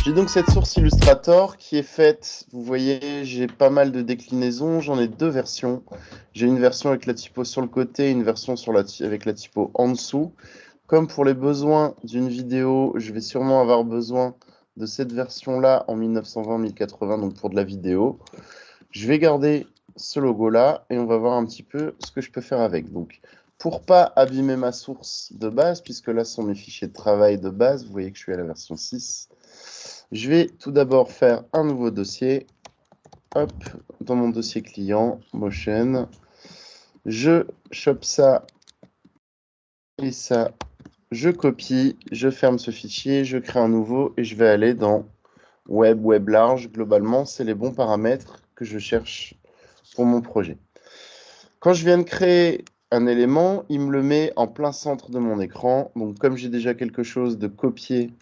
J'ai donc cette source Illustrator qui est faite, vous voyez, j'ai pas mal de déclinaisons, j'en ai deux versions. J'ai une version avec la typo sur le côté, une version avec la typo en dessous. Comme pour les besoins d'une vidéo, je vais sûrement avoir besoin de cette version-là en 1920-1080, donc pour de la vidéo. Je vais garder ce logo-là et on va voir un petit peu ce que je peux faire avec. Donc, pour pas abîmer ma source de base, puisque là, ce sont mes fichiers de travail de base, vous voyez que je suis à la version 6. Je vais tout d'abord faire un nouveau dossier. Hop, dans mon dossier client, Motion. Je chope ça et ça. Je copie, je ferme ce fichier, je crée un nouveau et je vais aller dans Web, Web large. Globalement, c'est les bons paramètres que je cherche pour mon projet. Quand je viens de créer un élément, il me le met en plein centre de mon écran. Donc, comme j'ai déjà quelque chose de copié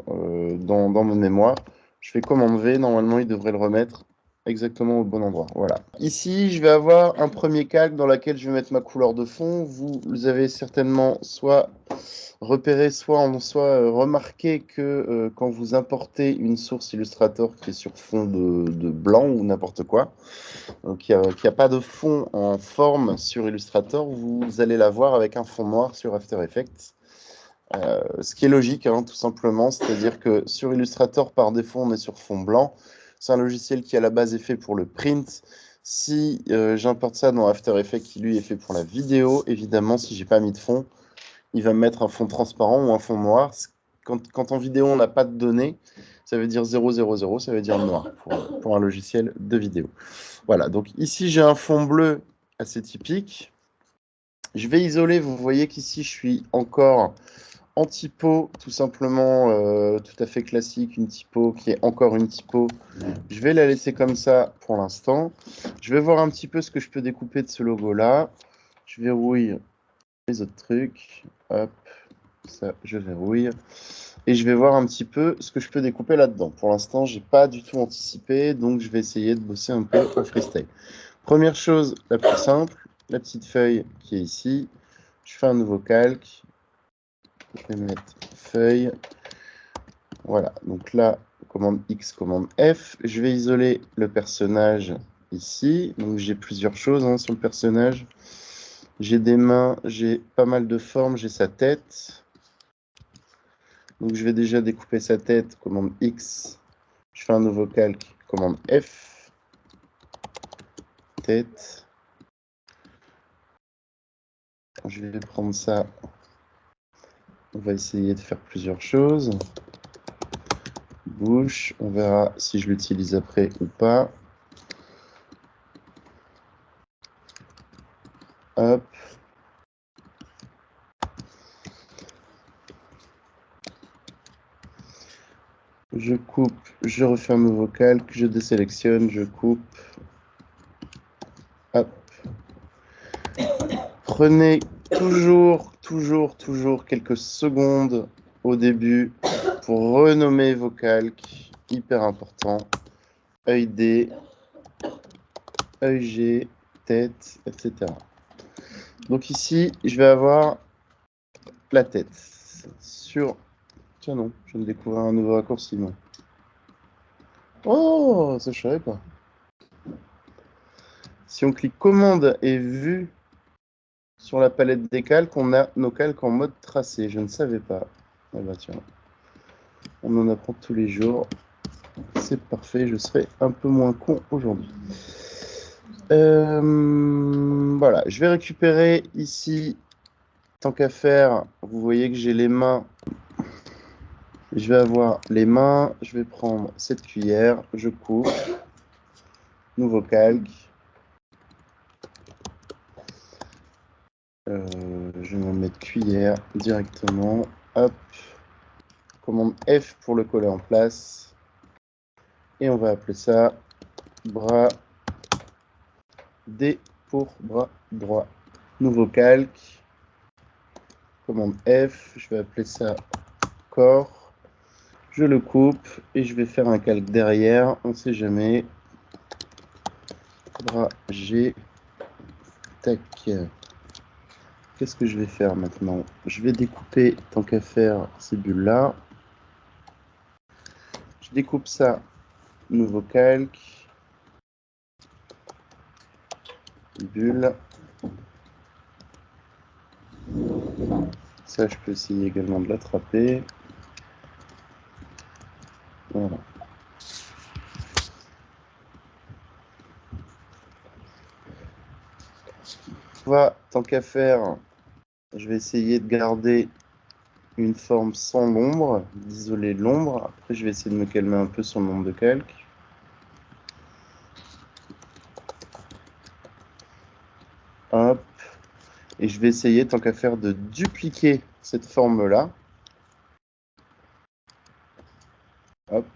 dans ma mémoire, je fais commande V. Normalement, il devrait le remettre exactement au bon endroit. Voilà. Ici, je vais avoir un premier calque dans lequel je vais mettre ma couleur de fond. Vous avez certainement soit repéré, soit remarqué que quand vous importez une source Illustrator qui est sur fond de blanc ou n'importe quoi, donc il n'y a pas de fond en forme sur Illustrator, vous allez l'avoir avec un fond noir sur After Effects. Ce qui est logique, hein, tout simplement, c'est-à-dire que sur Illustrator, par défaut, on est sur fond blanc. C'est un logiciel qui, à la base, est fait pour le print. Si j'importe ça dans After Effects, qui, lui, est fait pour la vidéo, évidemment, si j'ai pas mis de fond, il va me mettre un fond transparent ou un fond noir. Quand en vidéo, on n'a pas de données, ça veut dire 000, ça veut dire noir pour un logiciel de vidéo. Voilà, donc ici, j'ai un fond bleu assez typique. Je vais isoler, vous voyez qu'ici, je suis encore en typo, tout simplement, tout à fait classique, une typo qui est encore une typo. Je vais la laisser comme ça pour l'instant. Je vais voir un petit peu ce que je peux découper de ce logo-là. Je verrouille les autres trucs. Hop, ça, je verrouille. Et je vais voir un petit peu ce que je peux découper là-dedans. Pour l'instant, je n'ai pas du tout anticipé, donc je vais essayer de bosser un peu en freestyle. Première chose, la plus simple, la petite feuille qui est ici. Je fais un nouveau calque. Je vais mettre feuille. Voilà, donc là, commande X, commande F. Je vais isoler le personnage ici. Donc j'ai plusieurs choses hein, sur le personnage. J'ai des mains, j'ai pas mal de formes, j'ai sa tête. Donc je vais déjà découper sa tête, commande X. Je fais un nouveau calque, commande F. Tête. Je vais prendre ça. On va essayer de faire plusieurs choses. Bouche, on verra si je l'utilise après ou pas. Hop. Je coupe, je refais un nouveau calque, je désélectionne, je coupe. Hop. Prenez toujours quelques secondes au début pour renommer vos calques. Hyper important. œil D, œil G, tête, etc. Donc ici, je vais avoir la tête. Sur... Tiens non, je viens de découvrir un nouveau raccourci. Non. Oh, ça je savais pas. Si on clique commande et vue sur la palette des calques, on a nos calques en mode tracé. Je ne savais pas. Ah bah tiens, on en apprend tous les jours. C'est parfait, je serai un peu moins con aujourd'hui. Voilà, je vais récupérer ici, tant qu'à faire, vous voyez que j'ai les mains. Je vais avoir les mains, je vais prendre cette cuillère, je coupe, nouveau calque. Je vais mettre cuillère directement. Hop. Commande F pour le coller en place. Et on va appeler ça bras D pour bras droit. Nouveau calque. Commande F. Je vais appeler ça corps. Je le coupe et je vais faire un calque derrière. On ne sait jamais. Bras G. Tac. Qu'est-ce que je vais faire maintenant? Je vais découper, tant qu'à faire, ces bulles-là. Je Je découpe ça, nouveau calque, bulle. Ça, je peux essayer également de l'attraper. Voilà. Tant qu'à faire, je vais essayer de garder une forme sans l'ombre, d'isoler l'ombre. Après, je vais essayer de me calmer un peu sur le nombre de calques. Hop. Et je vais essayer, tant qu'à faire, de dupliquer cette forme-là. Hop.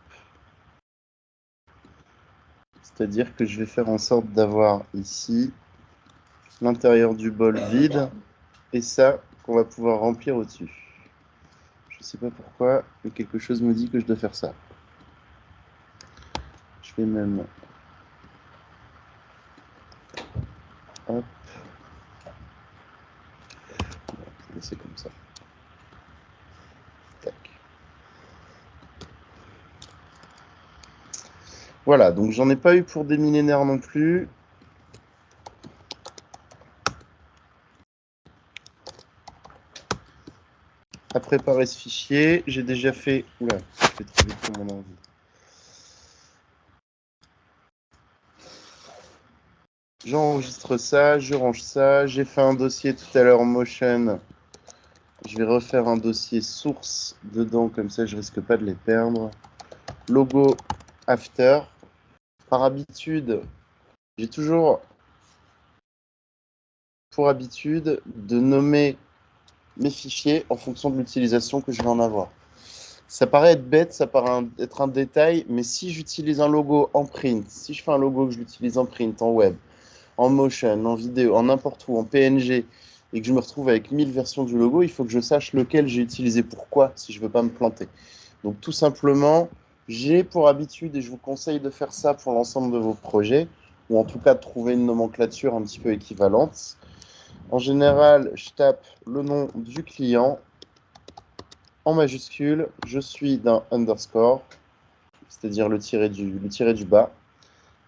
C'est-à-dire que je vais faire en sorte d'avoir ici l'intérieur du bol vide et ça qu'on va pouvoir remplir au-dessus. Je ne sais pas pourquoi, mais quelque chose me dit que je dois faire ça. Je vais même... Hop. Je vais laisser comme ça. Tac. Voilà, donc j'en ai pas eu pour des millénaires non plus. À préparer ce fichier, j'ai déjà fait... Oula, je vais trop vite pour mon envie. J'enregistre ça, je range ça. J'ai fait un dossier tout à l'heure Motion. Je vais refaire un dossier source dedans, comme ça je risque pas de les perdre. Logo After. Par habitude, j'ai toujours pour habitude de nommer mes fichiers en fonction de l'utilisation que je vais en avoir. Ça paraît être bête, ça paraît être un détail, mais si j'utilise un logo en print, si je fais un logo que je l'utilise en print, en web, en motion, en vidéo, en n'importe où, en PNG, et que je me retrouve avec 1000 versions du logo, il faut que je sache lequel j'ai utilisé pourquoi, si je ne veux pas me planter. Donc tout simplement, j'ai pour habitude, et je vous conseille de faire ça pour l'ensemble de vos projets, ou en tout cas de trouver une nomenclature un petit peu équivalente. En général, je tape le nom du client en majuscule, je suis d'un underscore, c'est-à-dire le tiré du bas,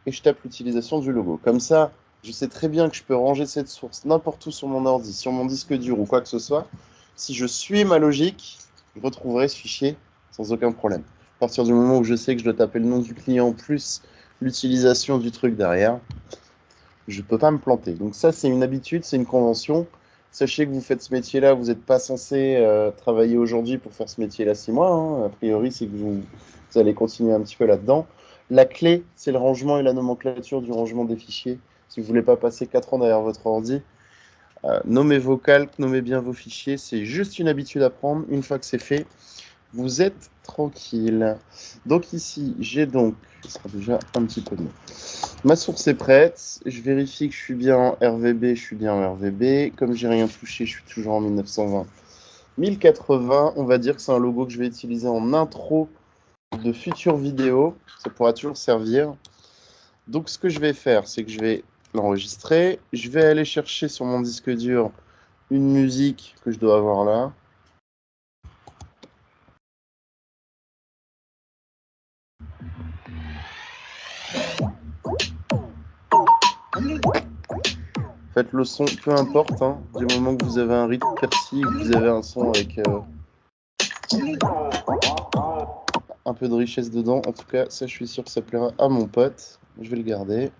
et je tape l'utilisation du logo. Comme ça, je sais très bien que je peux ranger cette source n'importe où sur mon ordi, sur mon disque dur ou quoi que ce soit. Si je suis ma logique, je retrouverai ce fichier sans aucun problème. À partir du moment où je sais que je dois taper le nom du client plus l'utilisation du truc derrière, je ne peux pas me planter. Donc ça, c'est une habitude, c'est une convention. Sachez que vous faites ce métier-là, vous n'êtes pas censé travailler aujourd'hui pour faire ce métier-là 6 mois. Hein. A priori, c'est que vous allez continuer un petit peu là-dedans. La clé, c'est le rangement et la nomenclature du rangement des fichiers. Si vous ne voulez pas passer 4 ans derrière votre ordi, nommez vos calques, nommez bien vos fichiers. C'est juste une habitude à prendre. Une fois que c'est fait, vous êtes tranquille. Donc ici, j'ai donc, ce sera déjà un petit peu mieux. Ma source est prête. Je vérifie que je suis bien en RVB. Je suis bien en RVB. Comme j'ai rien touché, je suis toujours en 1920. 1080, on va dire que c'est un logo que je vais utiliser en intro de futures vidéos. Ça pourra toujours servir. Donc ce que je vais faire, c'est que je vais l'enregistrer. Je vais aller chercher sur mon disque dur une musique que je dois avoir là. Faites le son, peu importe, hein, du moment que vous avez un rythme précis, que vous avez un son avec un peu de richesse dedans. En tout cas, ça, je suis sûr que ça plaira à mon pote. Je vais le garder.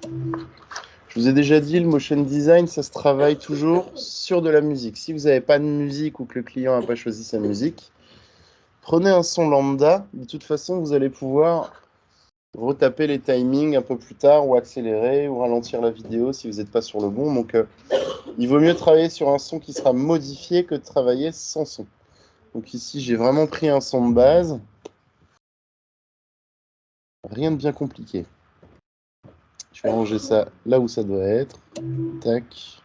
Je vous ai déjà dit, le motion design, ça se travaille toujours sur de la musique. Si vous n'avez pas de musique ou que le client n'a pas choisi sa musique, prenez un son lambda. De toute façon, vous allez pouvoir retaper les timings un peu plus tard ou accélérer ou ralentir la vidéo si vous n'êtes pas sur le bon. Donc, il vaut mieux travailler sur un son qui sera modifié que de travailler sans son. Donc ici, j'ai vraiment pris un son de base. Rien de bien compliqué. Je vais ranger ça là où ça doit être. Tac.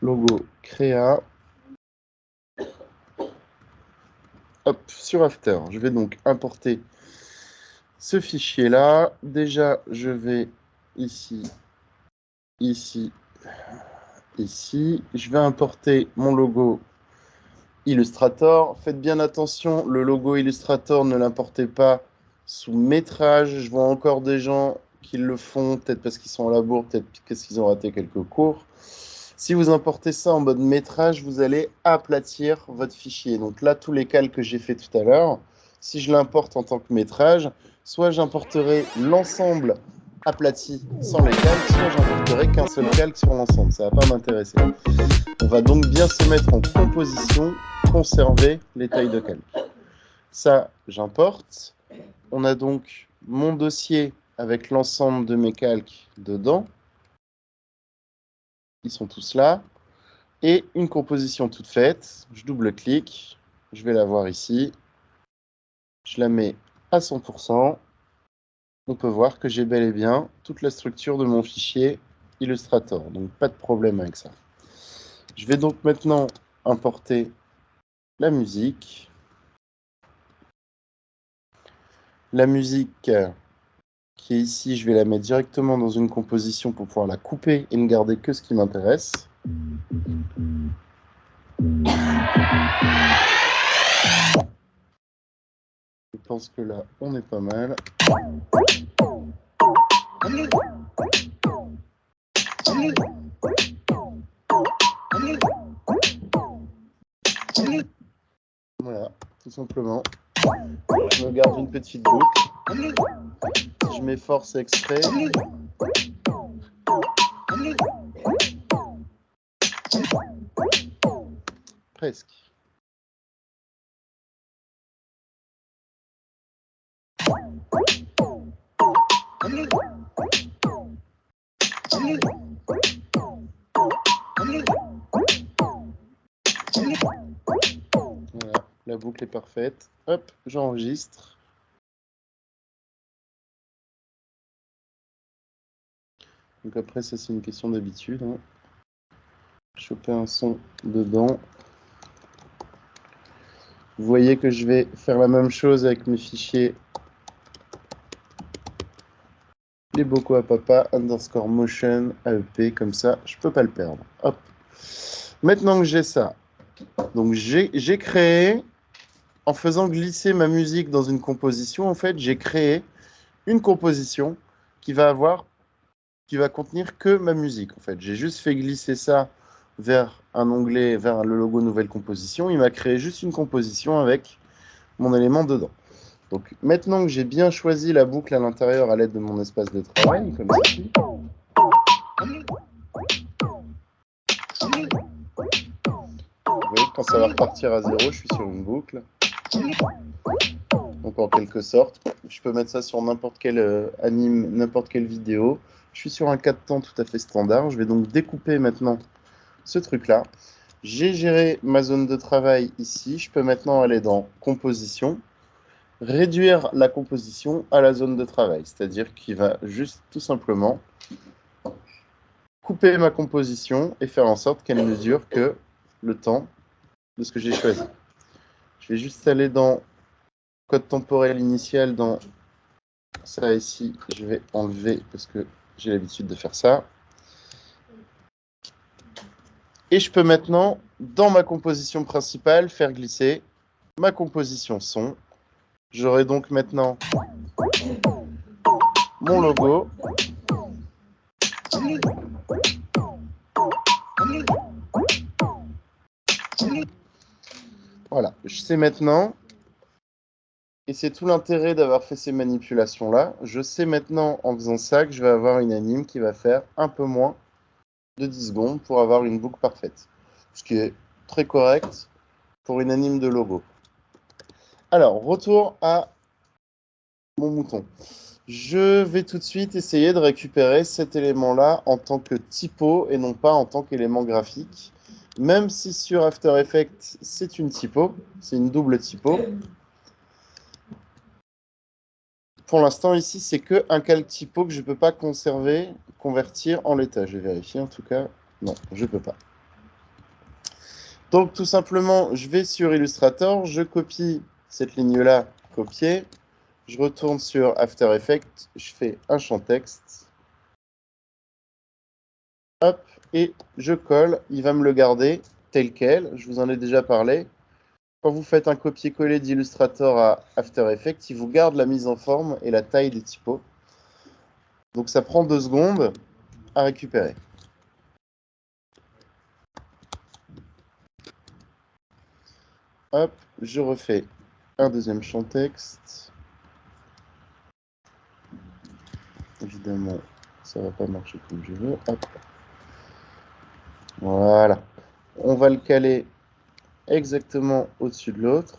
Logo créa. Hop, sur After. Je vais donc importer ce fichier-là. Déjà, je vais ici, ici, ici. Je vais importer mon logo Illustrator. Faites bien attention, le logo Illustrator, ne l'importez pas sous métrage. Je vois encore des gens qui le font, peut-être parce qu'ils sont à la bourre, peut-être parce qu'ils ont raté quelques cours. Si vous importez ça en mode métrage, vous allez aplatir votre fichier. Donc là, tous les calques que j'ai fait tout à l'heure, si je l'importe en tant que métrage, soit j'importerai l'ensemble aplati sans les calques, soit j'importerai qu'un seul calque sur l'ensemble. Ça ne va pas m'intéresser. On va donc bien se mettre en composition, conserver les tailles de calque. Ça, j'importe. On a donc mon dossier avec l'ensemble de mes calques dedans. Ils sont tous là. Et une composition toute faite. Je double-clique. Je vais la voir ici. Je la mets à 100%. On peut voir que j'ai bel et bien toute la structure de mon fichier Illustrator. Donc, pas de problème avec ça. Je vais donc maintenant importer la musique. La musique qui est ici, je vais la mettre directement dans une composition pour pouvoir la couper et ne garder que ce qui m'intéresse. Je pense que là, on est pas mal. Voilà, tout simplement. Je me garde une petite boucle. Je m'efforce exprès. Presque. Voilà, la boucle est parfaite. Hop, j'enregistre. Donc après, ça c'est une question d'habitude. Hein. Choper un son dedans. Vous voyez que je vais faire la même chose avec mes fichiers les bocaux à papa, underscore motion, AEP, comme ça, je peux pas le perdre. Hop. Maintenant que j'ai ça, donc j'ai créé, en faisant glisser ma musique dans une composition, en fait, j'ai créé une composition qui va contenir que ma musique, en fait. J'ai juste fait glisser ça vers un onglet, vers le logo nouvelle composition. Il m'a créé juste une composition avec mon élément dedans. Donc maintenant que j'ai bien choisi la boucle à l'intérieur à l'aide de mon espace de travail, comme ceci, vous voyez que quand ça va repartir à 0, je suis sur une boucle. Donc en quelque sorte, je peux mettre ça sur n'importe quel anime, n'importe quelle vidéo. Je suis sur un 4 temps tout à fait standard. Je vais donc découper maintenant ce truc-là. J'ai géré ma zone de travail ici. Je peux maintenant aller dans Composition, réduire la composition à la zone de travail. C'est-à-dire qu'il va juste tout simplement couper ma composition et faire en sorte qu'elle mesure que le temps de ce que j'ai choisi. Je vais juste aller dans code temporel initial, dans ça ici, je vais enlever parce que j'ai l'habitude de faire ça. Et je peux maintenant, dans ma composition principale, faire glisser ma composition son. J'aurai donc maintenant mon logo. Voilà, je sais maintenant, et c'est tout l'intérêt d'avoir fait ces manipulations-là, je sais maintenant en faisant ça que je vais avoir une anime qui va faire un peu moins de 10 secondes pour avoir une boucle parfaite. Ce qui est très correct pour une anime de logo. Alors, retour à mon mouton. Je vais tout de suite essayer de récupérer cet élément-là en tant que typo et non pas en tant qu'élément graphique. Même si sur After Effects, c'est une typo, c'est une double typo. Pour l'instant, ici, c'est que un calque typo que je ne peux pas convertir en l'état. Je vais vérifier en tout cas. Non, je ne peux pas. Donc, tout simplement, je vais sur Illustrator, je copie cette ligne-là, copier. Je retourne sur After Effects, je fais un champ texte. Hop, et je colle. Il va me le garder tel quel. Je vous en ai déjà parlé. Quand vous faites un copier-coller d'Illustrator à After Effects, il vous garde la mise en forme et la taille des typos. Donc ça prend 2 secondes à récupérer. Hop, je refais un deuxième champ texte. Évidemment, ça ne va pas marcher comme je veux. Hop. Voilà. On va le caler exactement au-dessus de l'autre.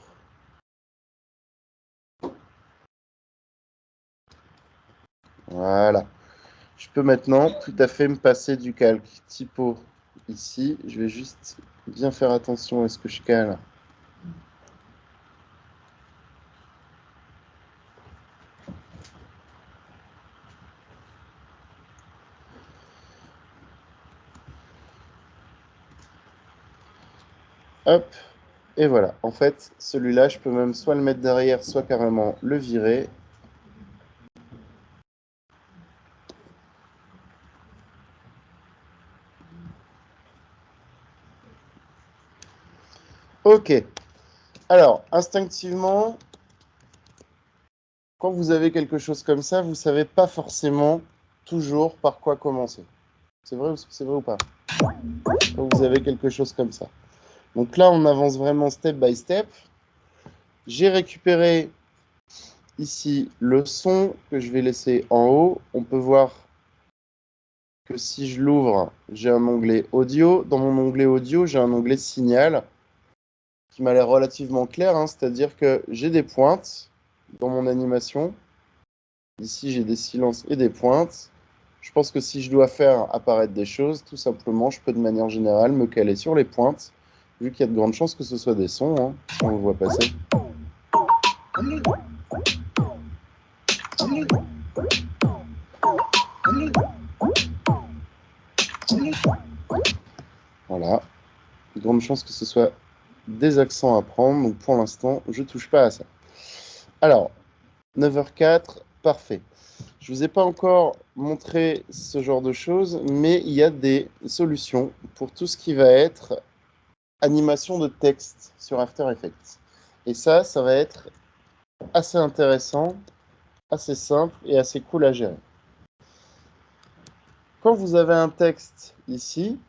Voilà. Je peux maintenant tout à fait me passer du calque typo ici. Je vais juste bien faire attention à ce que je cale. Hop, et voilà. En fait, celui-là, je peux même soit le mettre derrière, soit carrément le virer. Ok. Alors, instinctivement, quand vous avez quelque chose comme ça, vous ne savez pas forcément toujours par quoi commencer. C'est vrai ou pas? Quand vous avez quelque chose comme ça. Donc là, on avance vraiment step by step. J'ai récupéré ici le son que je vais laisser en haut. On peut voir que si je l'ouvre, j'ai un onglet audio. Dans mon onglet audio, j'ai un onglet signal qui m'a l'air relativement clair, hein, c'est-à-dire que j'ai des pointes dans mon animation. Ici, j'ai des silences et des pointes. Je pense que si je dois faire apparaître des choses, tout simplement, je peux de manière générale me caler sur les pointes, vu qu'il y a de grandes chances que ce soit des sons, hein, si on le voit passer. Voilà. De grandes chances que ce soit des accents à prendre, donc pour l'instant, je ne touche pas à ça. Alors, 9h04, parfait. Je ne vous ai pas encore montré ce genre de choses, mais il y a des solutions pour tout ce qui va être animation de texte sur After Effects. Et ça va être assez intéressant, assez simple et assez cool à gérer. Quand vous avez un texte ici,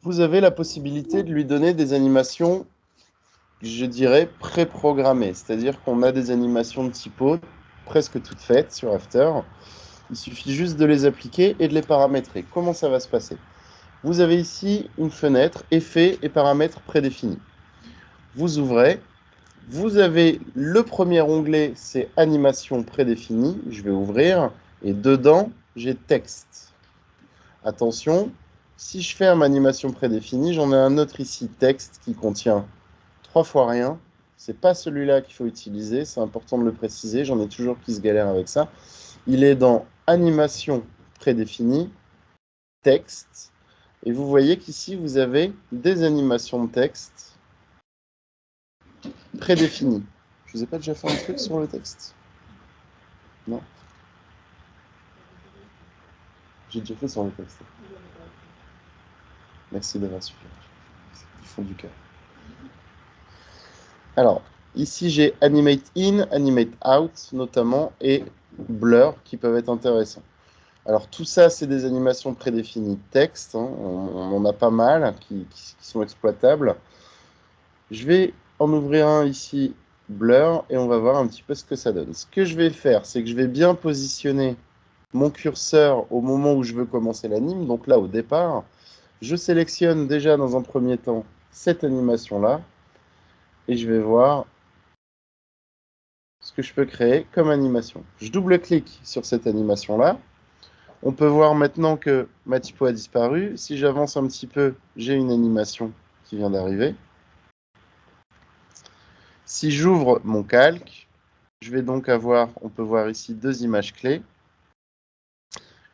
vous avez la possibilité de lui donner des animations, je dirais, préprogrammées. C'est-à-dire qu'on a des animations de typo presque toutes faites sur After. Il suffit juste de les appliquer et de les paramétrer. Comment ça va se passer? Vous avez ici une fenêtre, effets et paramètres prédéfinis. Vous ouvrez, vous avez le premier onglet, c'est animation prédéfinie. Je vais ouvrir et dedans, j'ai texte. Attention, si je ferme animation prédéfinie, j'en ai un autre ici, texte, qui contient 3 fois rien. C'est pas celui-là qu'il faut utiliser, c'est important de le préciser. J'en ai toujours qui se galèrent avec ça. Il est dans animation prédéfinie, texte. Et vous voyez qu'ici, vous avez des animations de texte prédéfinies. Je vous ai pas déjà fait un truc sur le texte? Non. J'ai déjà fait sur le texte. Merci d'avoir suivi. Du fond du cœur. Alors, ici, j'ai Animate In, Animate Out, notamment, et Blur, qui peuvent être intéressants. Alors, tout ça, c'est des animations prédéfinies de texte. Hein. On en a pas mal qui sont exploitables. Je vais en ouvrir un ici, Blur, et on va voir un petit peu ce que ça donne. Ce que je vais faire, c'est que je vais bien positionner mon curseur au moment où je veux commencer l'anime. Donc là, au départ, je sélectionne déjà dans un premier temps cette animation-là, et je vais voir ce que je peux créer comme animation. Je double-clique sur cette animation-là. On peut voir maintenant que ma typo a disparu. Si j'avance un petit peu, j'ai une animation qui vient d'arriver. Si j'ouvre mon calque, je vais donc avoir, on peut voir ici, 2 images clés.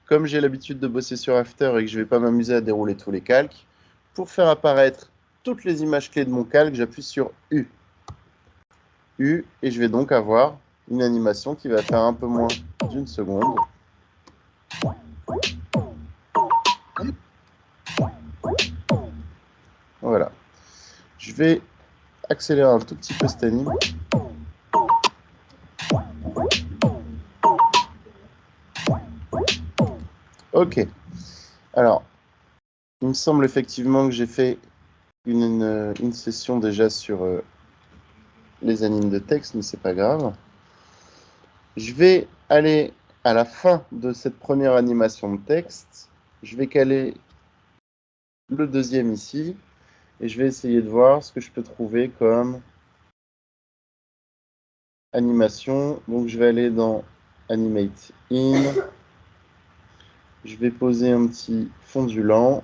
Comme j'ai l'habitude de bosser sur After et que je ne vais pas m'amuser à dérouler tous les calques, pour faire apparaître toutes les images clés de mon calque, j'appuie sur U. U, et je vais donc avoir une animation qui va faire un peu moins d'une seconde. Voilà. Je vais accélérer un tout petit peu cette anime. Ok. Alors, il me semble effectivement que j'ai fait une session déjà sur les animes de texte, mais c'est pas grave. Je vais aller à la fin de cette première animation de texte. Je vais caler le deuxième ici. Et je vais essayer de voir ce que je peux trouver comme animation. Donc je vais aller dans Animate In. Je vais poser un petit fondulant.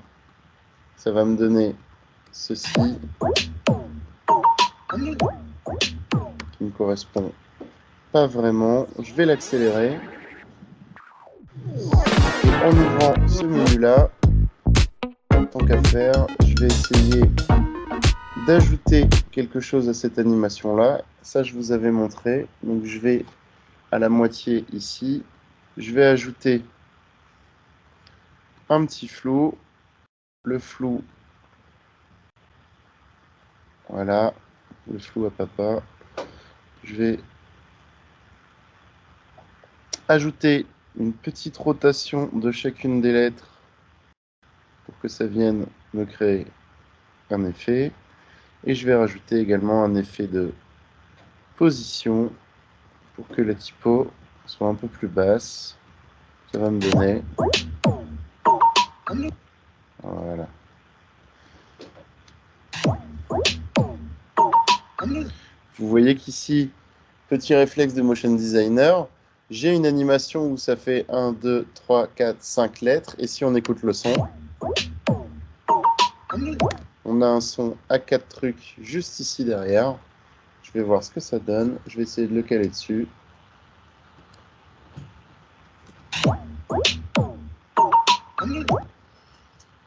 Ça va me donner ceci qui ne correspond pas vraiment. Je vais l'accélérer. Et en ouvrant ce menu-là, tant qu'à faire, je vais essayer d'ajouter quelque chose à cette animation-là. Ça, je vous avais montré. Donc je vais à la moitié ici. Je vais ajouter un petit flou. Le flou, voilà, le flou à papa. Je vais ajouter une petite rotation de chacune des lettres pour que ça vienne me créer un effet. Et je vais rajouter également un effet de position pour que la typo soit un peu plus basse. Ça va me donner. Voilà. Vous voyez qu'ici, petit réflexe de motion designer, j'ai une animation où ça fait 1, 2, 3, 4, 5 lettres. Et si on écoute le son, on a un son à 4 trucs juste ici derrière. Je vais voir ce que ça donne. Je vais essayer de le caler dessus.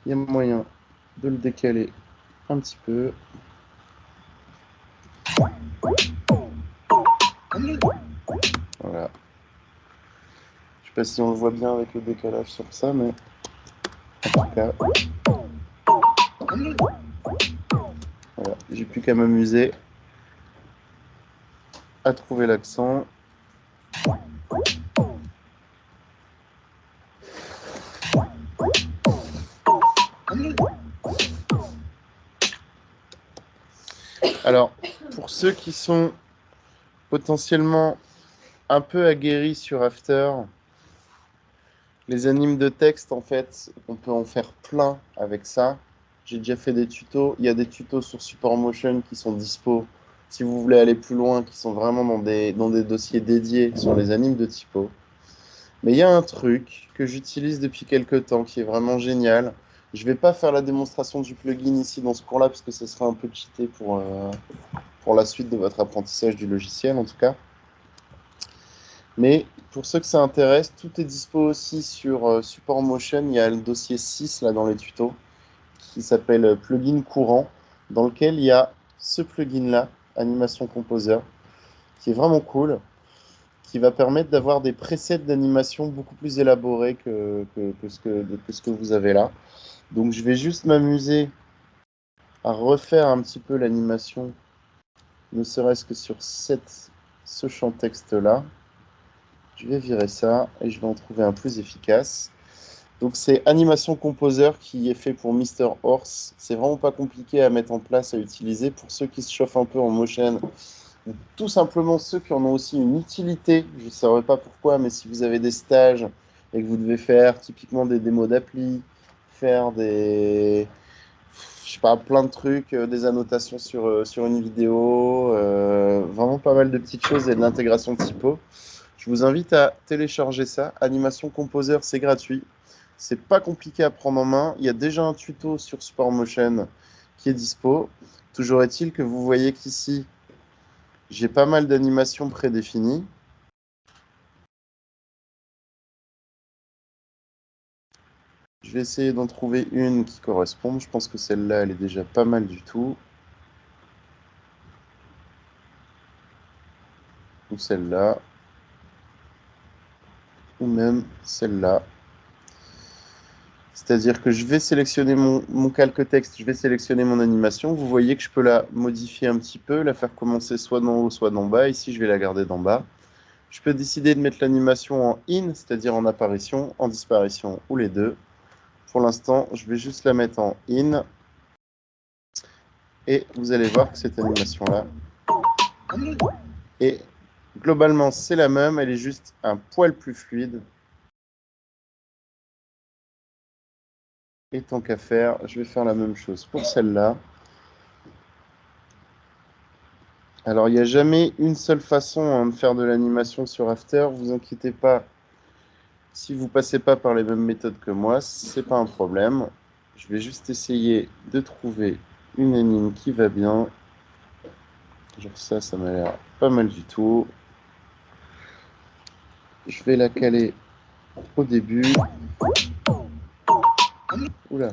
Il y a moyen de le décaler un petit peu. Voilà. Je sais pas si on le voit bien avec le décalage sur ça, mais en tout cas, voilà. J'ai plus qu'à m'amuser à trouver l'accent. Alors, pour ceux qui sont potentiellement un peu aguerris sur After, les animes de texte, en fait, on peut en faire plein avec ça. J'ai déjà fait des tutos. Il y a des tutos sur Support Motion qui sont dispo. Si vous voulez aller plus loin, qui sont vraiment dans des dossiers dédiés sur les animes de typo. Mais il y a un truc que j'utilise depuis quelques temps qui est vraiment génial. Je ne vais pas faire la démonstration du plugin ici dans ce cours-là parce que ce serait un peu cheaté pour la suite de votre apprentissage du logiciel en tout cas. Mais pour ceux que ça intéresse, tout est dispo aussi sur Support Motion. Il y a le dossier 6 là dans les tutos qui s'appelle plugin courant, dans lequel il y a ce plugin-là, Animation Composer, qui est vraiment cool, qui va permettre d'avoir des presets d'animation beaucoup plus élaborés que ce que vous avez là. Donc je vais juste m'amuser à refaire un petit peu l'animation, ne serait-ce que sur ce champ texte-là. Je vais virer ça et je vais en trouver un plus efficace. Donc c'est Animation Composer qui est fait pour Mister Horse. C'est vraiment pas compliqué à mettre en place, à utiliser pour ceux qui se chauffent un peu en motion, ou tout simplement ceux qui en ont aussi une utilité. Je ne saurais pas pourquoi, mais si vous avez des stages et que vous devez faire typiquement des démos d'appli, faire je sais pas, plein de trucs, des annotations sur une vidéo, vraiment pas mal de petites choses et de l'intégration typo. Je vous invite à télécharger ça. Animation Composer, c'est gratuit. C'est pas compliqué à prendre en main. Il y a déjà un tuto sur Support Motion qui est dispo. Toujours est-il que vous voyez qu'ici, j'ai pas mal d'animations prédéfinies. Je vais essayer d'en trouver une qui corresponde. Je pense que celle-là, elle est déjà pas mal du tout. Ou celle-là. Ou même celle-là. C'est-à-dire que je vais sélectionner mon calque texte, je vais sélectionner mon animation. Vous voyez que je peux la modifier un petit peu, la faire commencer soit d'en haut, soit d'en bas. Ici, je vais la garder d'en bas. Je peux décider de mettre l'animation en in, c'est-à-dire en apparition, en disparition ou les deux. Pour l'instant, je vais juste la mettre en in. Et vous allez voir que cette animation-là est globalement, c'est la même. Elle est juste un poil plus fluide. Et tant qu'à faire, je vais faire la même chose pour celle-là. Alors, il n'y a jamais une seule façon de faire de l'animation sur After. Vous inquiétez pas, si vous passez pas par les mêmes méthodes que moi, c'est pas un problème. Je vais juste essayer de trouver une anime qui va bien. Genre ça m'a l'air pas mal du tout. Je vais la caler au début. Oula.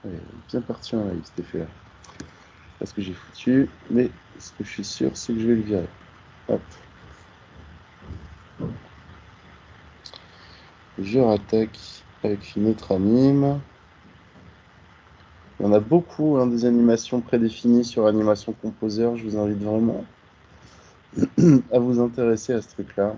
Elle est bien parti en live cet effet-là. Pas ce que j'ai foutu, mais ce que je suis sûr, c'est que je vais le virer. Hop. Je rattaque avec une autre anime. Il y en a beaucoup, des animations prédéfinies sur Animation Composer. Je vous invite vraiment à vous intéresser à ce truc-là.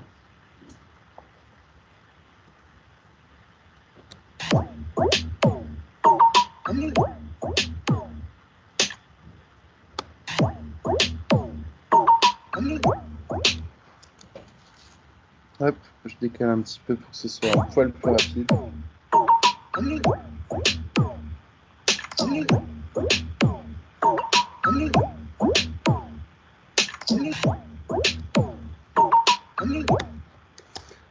Hop, je décale un petit peu pour que ce soit un poil plus rapide.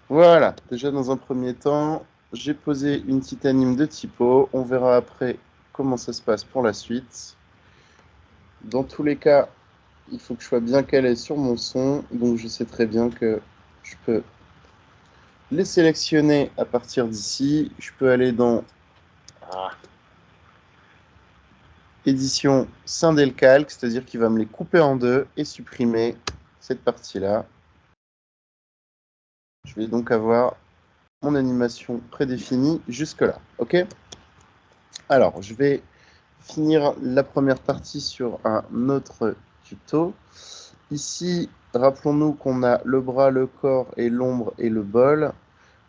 Voilà, déjà dans un premier temps, j'ai posé une petite anime de typo. On verra après comment ça se passe pour la suite. Dans tous les cas, il faut que je sois bien calé sur mon son, donc je sais très bien que je peux les sélectionner à partir d'ici. Je peux aller dans édition scinder le calque, c'est-à-dire qu'il va me les couper en deux et supprimer cette partie-là. Je vais donc avoir mon animation prédéfinie jusque-là. OK? Alors, je vais finir la première partie sur un autre tuto. Ici, rappelons-nous qu'on a le bras, le corps et l'ombre et le bol.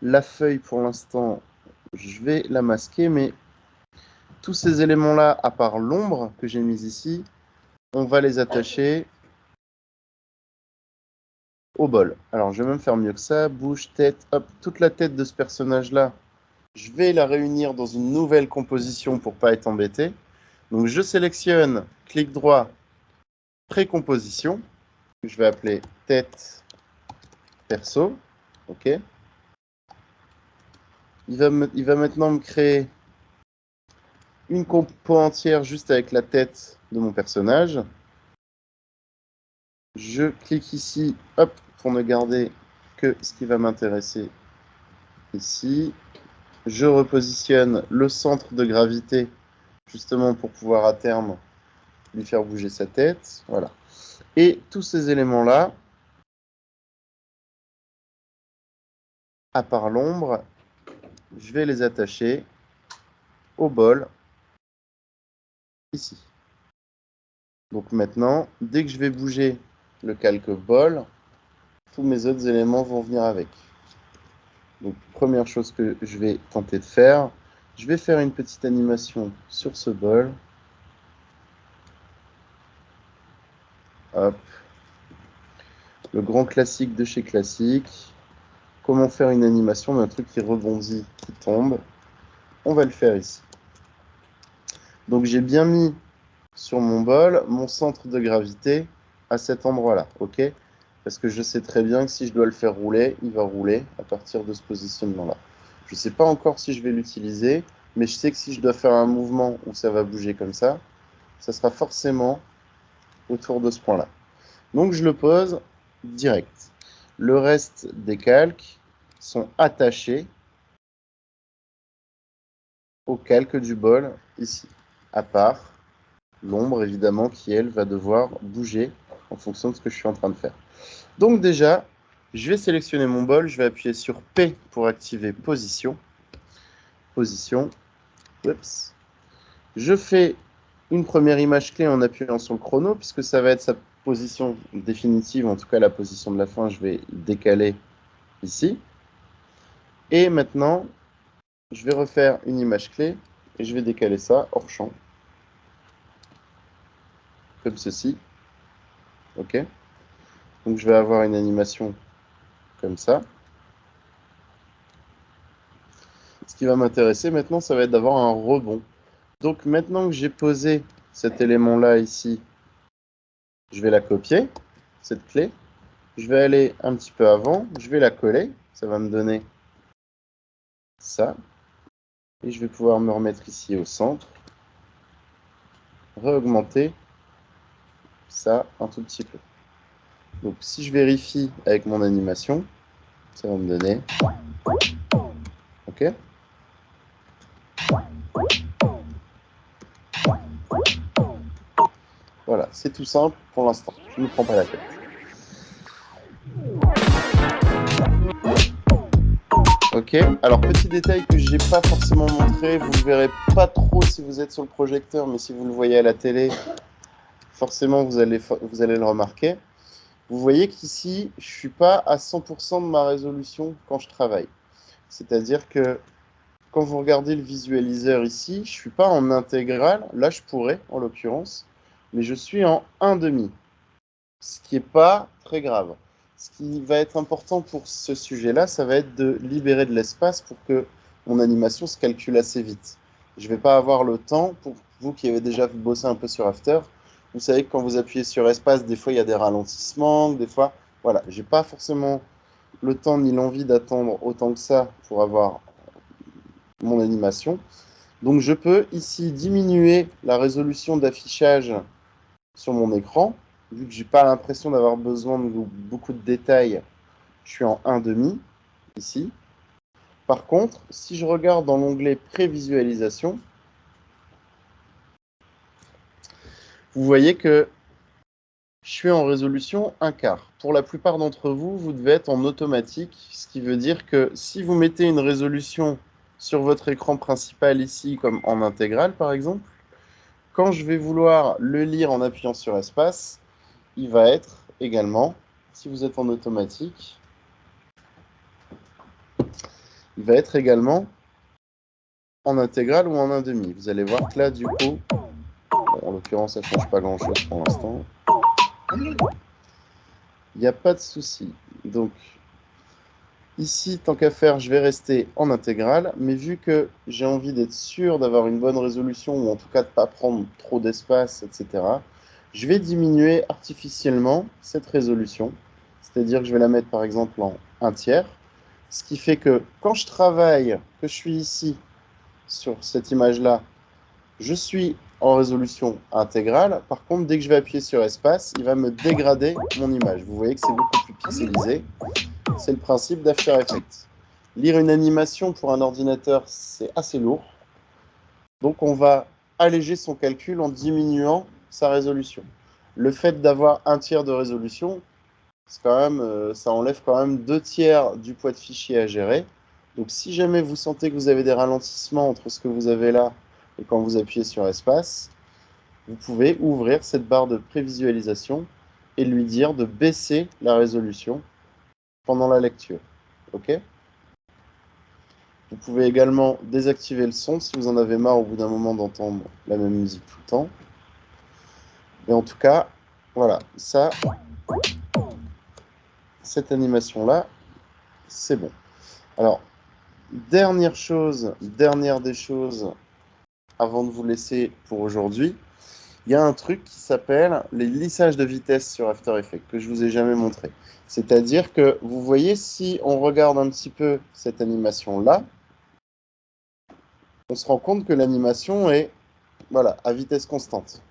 La feuille, pour l'instant, je vais la masquer, mais tous ces éléments-là, à part l'ombre que j'ai mise ici, on va les attacher au bol. Alors, je vais même faire mieux que ça. Bouche, tête, hop, toute la tête de ce personnage-là, je vais la réunir dans une nouvelle composition pour pas être embêté. Donc, je sélectionne, clic droit, précomposition, que je vais appeler tête perso. OK. Il va maintenant me créer une compo entière juste avec la tête de mon personnage. Je clique ici, hop, pour ne garder que ce qui va m'intéresser ici. Je repositionne le centre de gravité, justement pour pouvoir à terme lui faire bouger sa tête. Voilà. Et tous ces éléments-là, à part l'ombre, je vais les attacher au bol, ici. Donc maintenant, dès que je vais bouger le calque bol, tous mes autres éléments vont venir avec. Donc, première chose que je vais tenter de faire, je vais faire une petite animation sur ce bol. Hop. Le grand classique de chez Classique. Comment faire une animation d'un truc qui rebondit, qui tombe. On va le faire ici. Donc, j'ai bien mis sur mon bol mon centre de gravité à cet endroit-là, ok? Parce que je sais très bien que si je dois le faire rouler, il va rouler à partir de ce positionnement-là. Je ne sais pas encore si je vais l'utiliser, mais je sais que si je dois faire un mouvement où ça va bouger comme ça sera forcément autour de ce point-là. Donc je le pose direct. Le reste des calques sont attachés au calque du bol ici, à part l'ombre évidemment qui elle va devoir bouger en fonction de ce que je suis en train de faire. Donc déjà, je vais sélectionner mon bol, je vais appuyer sur P pour activer position. Position. Oups. Je fais une première image clé en appuyant sur le chrono, puisque ça va être sa position définitive, en tout cas la position de la fin, je vais décaler ici. Et maintenant, je vais refaire une image clé, et je vais décaler ça hors champ, comme ceci. OK. Donc je vais avoir une animation comme ça. Ce qui va m'intéresser maintenant, ça va être d'avoir un rebond. Donc maintenant que j'ai posé cet élément-là ici, je vais la copier, cette clé. Je vais aller un petit peu avant, je vais la coller. Ça va me donner ça. Et je vais pouvoir me remettre ici au centre. Réaugmenter ça un tout petit peu. Donc si je vérifie avec mon animation, ça va me donner. OK. Voilà, c'est tout simple pour l'instant. Je ne me prends pas la tête. Ok, alors petit détail que je n'ai pas forcément montré, vous ne le verrez pas trop si vous êtes sur le projecteur, mais si vous le voyez à la télé, forcément vous allez le remarquer. Vous voyez qu'ici, je ne suis pas à 100% de ma résolution quand je travaille. C'est-à-dire que quand vous regardez le visualiseur ici, je ne suis pas en intégrale, là je pourrais en l'occurrence, mais je suis en 1/2, ce qui n'est pas très grave. Ce qui va être important pour ce sujet-là, ça va être de libérer de l'espace pour que mon animation se calcule assez vite. Je ne vais pas avoir le temps, pour vous qui avez déjà bossé un peu sur After, vous savez que quand vous appuyez sur espace, des fois il y a des ralentissements, des fois, voilà, j'ai pas forcément le temps ni l'envie d'attendre autant que ça pour avoir mon animation. Donc je peux ici diminuer la résolution d'affichage sur mon écran. Vu que j'ai pas l'impression d'avoir besoin de beaucoup de détails, je suis en 1/2 ici. Par contre, si je regarde dans l'onglet prévisualisation, vous voyez que je suis en résolution 1/4. Pour la plupart d'entre vous, vous devez être en automatique, ce qui veut dire que si vous mettez une résolution sur votre écran principal ici, comme en intégrale par exemple, quand je vais vouloir le lire en appuyant sur espace, il va être également, si vous êtes en automatique, il va être également en intégrale ou en 1/2. Vous allez voir que là, du coup, bon, en l'occurrence, ça ne change pas grand-chose pour l'instant. Il n'y a pas de souci. Donc, ici, tant qu'à faire, je vais rester en intégrale. Mais vu que j'ai envie d'être sûr d'avoir une bonne résolution, ou en tout cas de ne pas prendre trop d'espace, etc., je vais diminuer artificiellement cette résolution. C'est-à-dire que je vais la mettre, par exemple, en 1/3. Ce qui fait que quand je travaille, que je suis ici, sur cette image-là, je suis en résolution intégrale. Par contre, dès que je vais appuyer sur espace, il va me dégrader mon image. Vous voyez que c'est beaucoup plus pixelisé. C'est le principe d'After Effects. Lire une animation pour un ordinateur, c'est assez lourd. Donc, on va alléger son calcul en diminuant sa résolution. Le fait d'avoir 1/3 de résolution, quand même, ça enlève quand même 2/3 du poids de fichier à gérer. Donc si jamais vous sentez que vous avez des ralentissements entre ce que vous avez là et quand vous appuyez sur espace, vous pouvez ouvrir cette barre de prévisualisation et lui dire de baisser la résolution pendant la lecture. OK ? Vous pouvez également désactiver le son si vous en avez marre au bout d'un moment d'entendre la même musique tout le temps. Et en tout cas, voilà, ça, cette animation-là, c'est bon. Alors, dernière des choses, avant de vous laisser pour aujourd'hui, il y a un truc qui s'appelle les lissages de vitesse sur After Effects, que je ne vous ai jamais montré. C'est-à-dire que, vous voyez, si on regarde un petit peu cette animation-là, on se rend compte que l'animation est, voilà, à vitesse constante.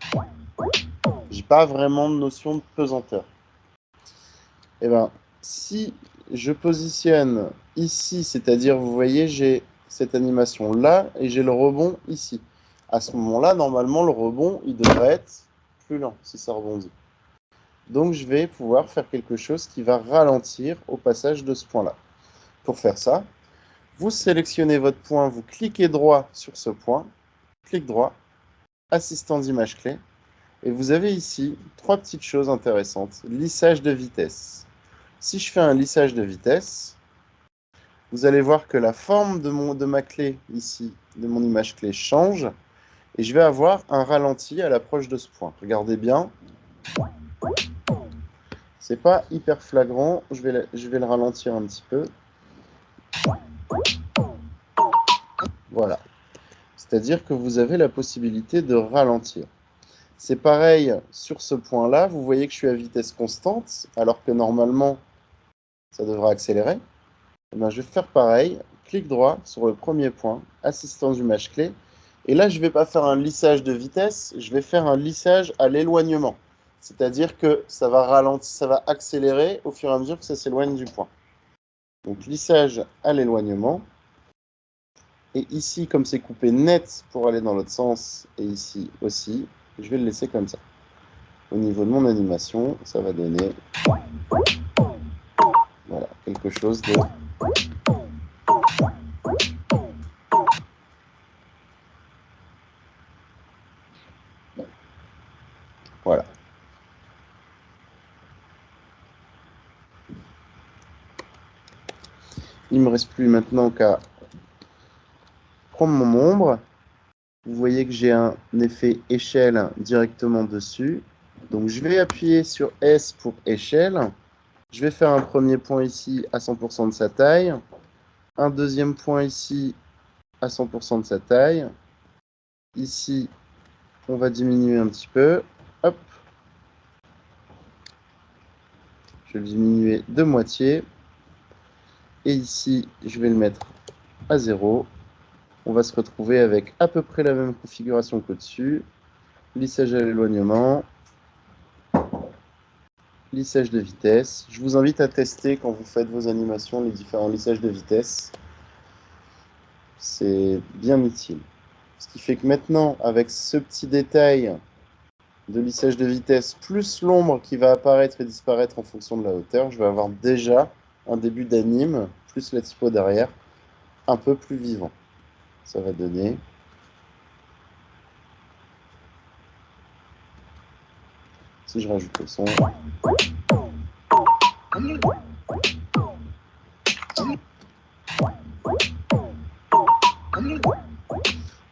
J'ai pas vraiment de notion de pesanteur. Eh ben, si je positionne ici, c'est-à-dire, vous voyez, j'ai cette animation là et j'ai le rebond ici. À ce moment-là, normalement, le rebond, il devrait être plus lent si ça rebondit. Donc, je vais pouvoir faire quelque chose qui va ralentir au passage de ce point-là. Pour faire ça, vous sélectionnez votre point, vous cliquez droit sur ce point, clic droit, assistant d'image clé, et vous avez ici 3 petites choses intéressantes. Lissage de vitesse. Si je fais un lissage de vitesse, vous allez voir que la forme de ma clé ici, de mon image clé, change, et je vais avoir un ralenti à l'approche de ce point. Regardez bien, c'est pas hyper flagrant, je vais le ralentir un petit peu. Voilà. C'est-à-dire que vous avez la possibilité de ralentir. C'est pareil sur ce point-là, vous voyez que je suis à vitesse constante, alors que normalement, ça devrait accélérer. Eh bien, je vais faire pareil, clic droit sur le premier point, assistant d'image clé, et là, je ne vais pas faire un lissage de vitesse, je vais faire un lissage à l'éloignement. C'est-à-dire que ça va ralentir, ça va accélérer au fur et à mesure que ça s'éloigne du point. Donc, lissage à l'éloignement. Et ici, comme c'est coupé net pour aller dans l'autre sens, et ici aussi, je vais le laisser comme ça. Au niveau de mon animation, ça va donner voilà, quelque chose de... Voilà. Il ne me reste plus maintenant qu'à prendre mon ombre. Vous voyez que j'ai un effet échelle directement dessus. Donc je vais appuyer sur S pour échelle. Je vais faire un premier point ici à 100% de sa taille. Un deuxième point ici à 100% de sa taille. Ici, on va diminuer un petit peu. Hop. Je vais le diminuer de moitié. Et ici, je vais le mettre à 0. On va se retrouver avec à peu près la même configuration qu'au-dessus. Lissage à l'éloignement. Lissage de vitesse. Je vous invite à tester quand vous faites vos animations les différents lissages de vitesse. C'est bien utile. Ce qui fait que maintenant, avec ce petit détail de lissage de vitesse, plus l'ombre qui va apparaître et disparaître en fonction de la hauteur, je vais avoir déjà un début d'anime, plus la typo derrière, un peu plus vivant. Ça va donner... Si je rajoute le son...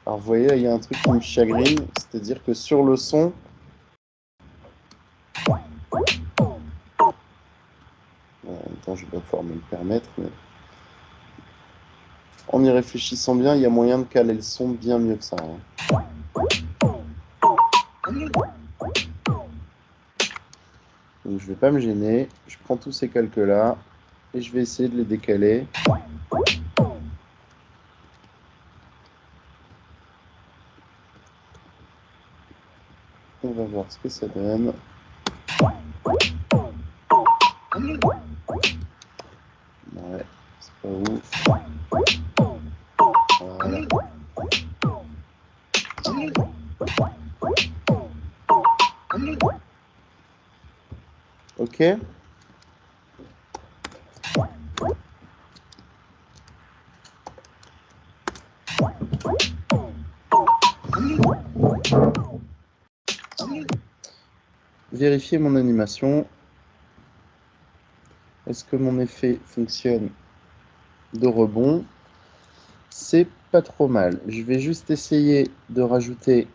Alors vous voyez, il y a un truc qui me chagrine, c'est-à-dire que sur le son, en même temps je vais pas pouvoir me le permettre, mais en y réfléchissant bien, il y a moyen de caler le son bien mieux que ça. Hein. Donc je vais pas me gêner, je prends tous ces calques-là et je vais essayer de les décaler. On va voir ce que ça donne. Ouais, c'est pas ouf. Voilà. Ok. Vérifier mon animation. Est-ce que mon effet fonctionne de rebond? C'est pas trop mal. Je vais juste essayer de rajouter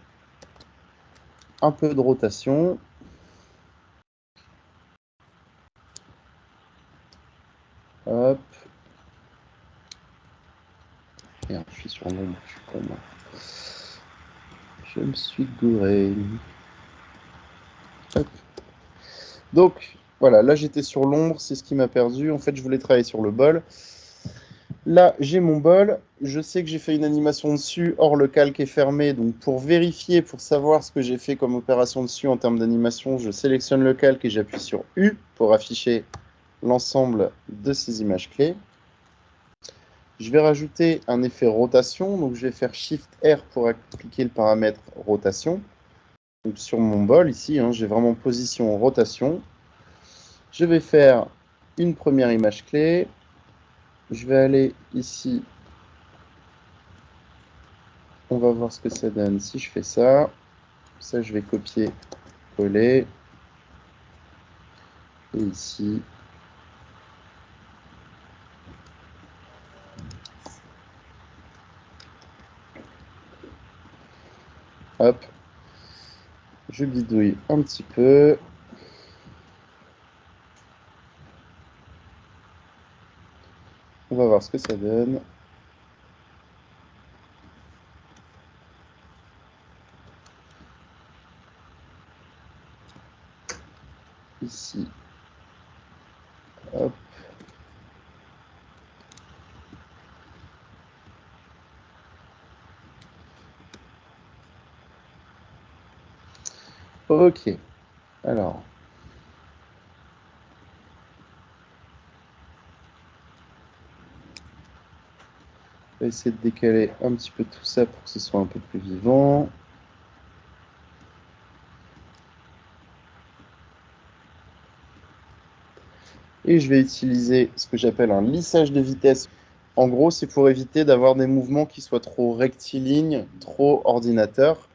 un peu de rotation. Hop. Merde, je suis sur l'ombre, je suis con. Je me suis gouré. Hop. Donc, voilà, là j'étais sur l'ombre, c'est ce qui m'a perdu. En fait, je voulais travailler sur le bol. Là, j'ai mon bol. Je sais que j'ai fait une animation dessus, or le calque est fermé. Donc, pour vérifier, pour savoir ce que j'ai fait comme opération dessus en termes d'animation, je sélectionne le calque et j'appuie sur U pour afficher l'ensemble de ces images clés. Je vais rajouter un effet rotation, donc je vais faire Shift R pour appliquer le paramètre rotation. Donc sur mon bol ici, hein, j'ai vraiment position rotation. Je vais faire une première image clé. Je vais aller ici. On va voir ce que ça donne si je fais ça. Ça, je vais copier, coller. Et ici. Hop. Je bidouille un petit peu. On va voir ce que ça donne. Ici. Hop. Ok. Alors. On va essayer de décaler un petit peu tout ça pour que ce soit un peu plus vivant. Et je vais utiliser ce que j'appelle un lissage de vitesse. En gros, c'est pour éviter d'avoir des mouvements qui soient trop rectilignes, trop ordinateur.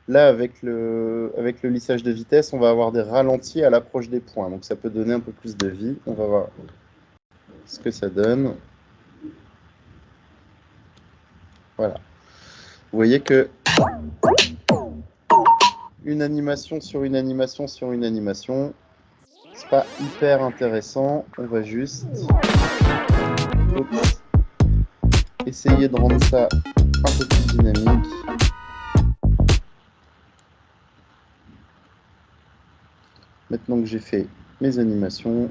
Là, avec le lissage de vitesse, on va avoir des ralentis à l'approche des points. Donc ça peut donner un peu plus de vie. On va voir ce que ça donne. Voilà. Vous voyez que une animation sur une animation sur une animation, c'est pas hyper intéressant. On va juste essayer de rendre ça un peu plus dynamique. Maintenant que j'ai fait mes animations,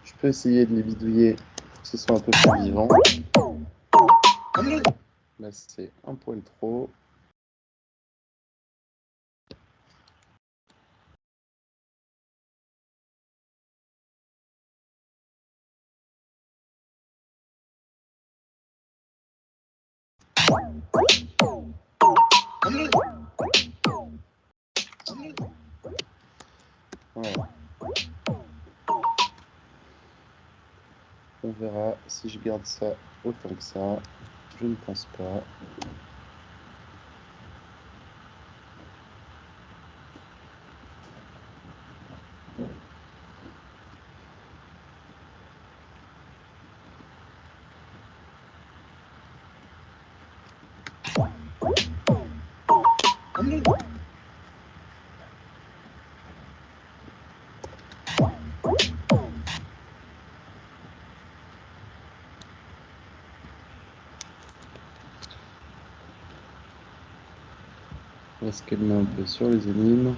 je peux essayer de les bidouiller pour que ce soit un peu plus vivant. Là, c'est un poil trop. Voilà. On verra si je garde ça autant que ça. Je ne pense pas. On va se calmer un peu sur les animes.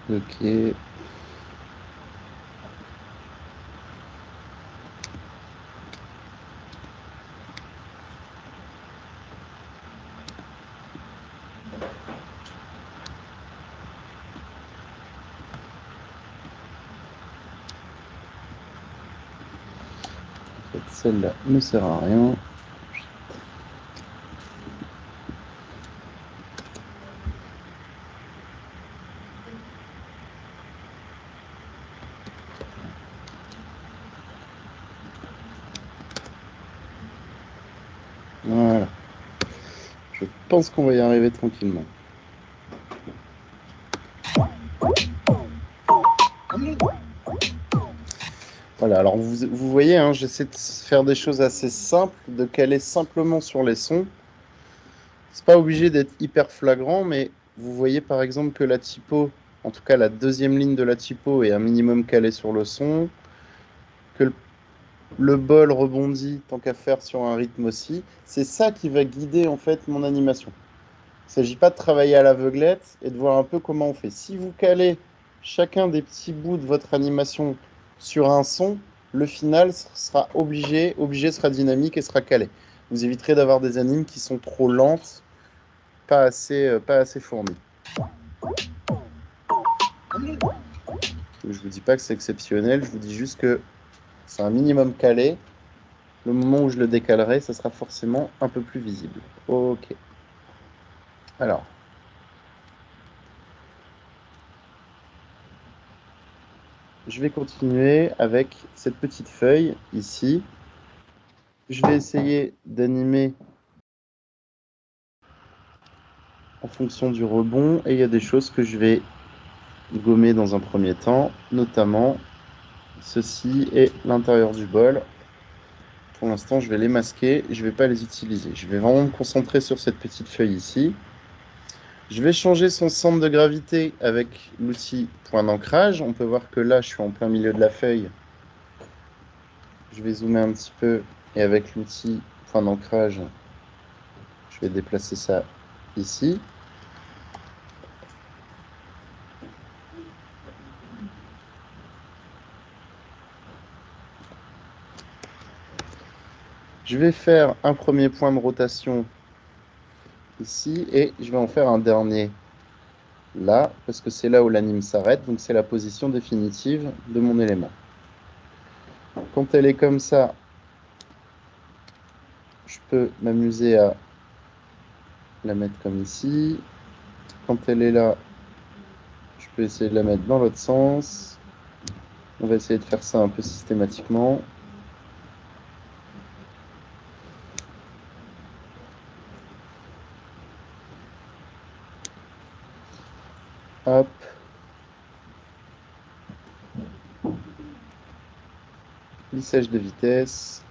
Ok. En fait, celle-là ne sert à rien. Voilà. Je pense qu'on va y arriver tranquillement. Voilà, alors vous voyez, hein, j'essaie de faire des choses assez simples, de caler simplement sur les sons. C'est pas obligé d'être hyper flagrant, mais vous voyez par exemple que la typo, en tout cas la deuxième ligne de la typo est un minimum calée sur le son, que le bol rebondit tant qu'à faire sur un rythme aussi. C'est ça qui va guider en fait mon animation. Il ne s'agit pas de travailler à l'aveuglette et de voir un peu comment on fait. Si vous calez chacun des petits bouts de votre animation sur un son, le final sera obligé sera dynamique et sera calé. Vous éviterez d'avoir des animes qui sont trop lentes, pas assez fournies. Je vous dis pas que c'est exceptionnel, je vous dis juste que c'est un minimum calé. Le moment où je le décalerai, ça sera forcément un peu plus visible. Ok. Alors. Je vais continuer avec cette petite feuille ici. Je vais essayer d'animer en fonction du rebond et il y a des choses que je vais gommer dans un premier temps, notamment ceci et l'intérieur du bol. Pour l'instant, je vais les masquer, je ne vais pas les utiliser. Je vais vraiment me concentrer sur cette petite feuille ici. Je vais changer son centre de gravité avec l'outil point d'ancrage. On peut voir que là, je suis en plein milieu de la feuille. Je vais zoomer un petit peu et avec l'outil point d'ancrage, je vais déplacer ça ici. Je vais faire un premier point de rotation ici et je vais en faire un dernier là, parce que c'est là où l'anime s'arrête, donc c'est la position définitive de mon élément. Quand elle est comme ça, je peux m'amuser à la mettre comme ici. Quand elle est là, je peux essayer de la mettre dans l'autre sens. On va essayer de faire ça un peu systématiquement. Hop. Lissage de vitesse.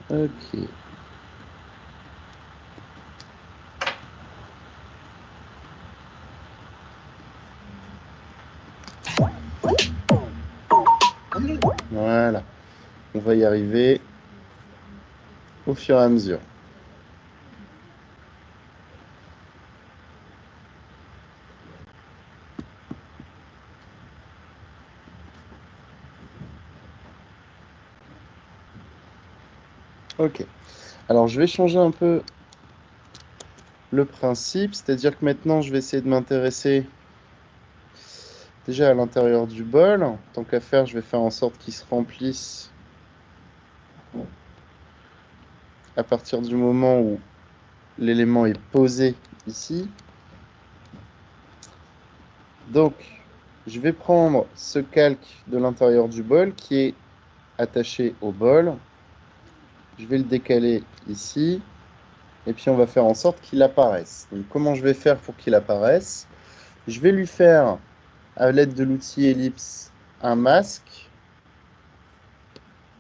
Ok. Voilà. On va y arriver au fur et à mesure. Ok. Alors, je vais changer un peu le principe, c'est-à-dire que maintenant, je vais essayer de m'intéresser déjà à l'intérieur du bol. Tant qu'à faire, je vais faire en sorte qu'il se remplisse à partir du moment où l'élément est posé ici. Donc, je vais prendre ce calque de l'intérieur du bol qui est attaché au bol. Je vais le décaler ici. Et puis, on va faire en sorte qu'il apparaisse. Donc, comment je vais faire pour qu'il apparaisse? Je vais lui faire, à l'aide de l'outil ellipse, un masque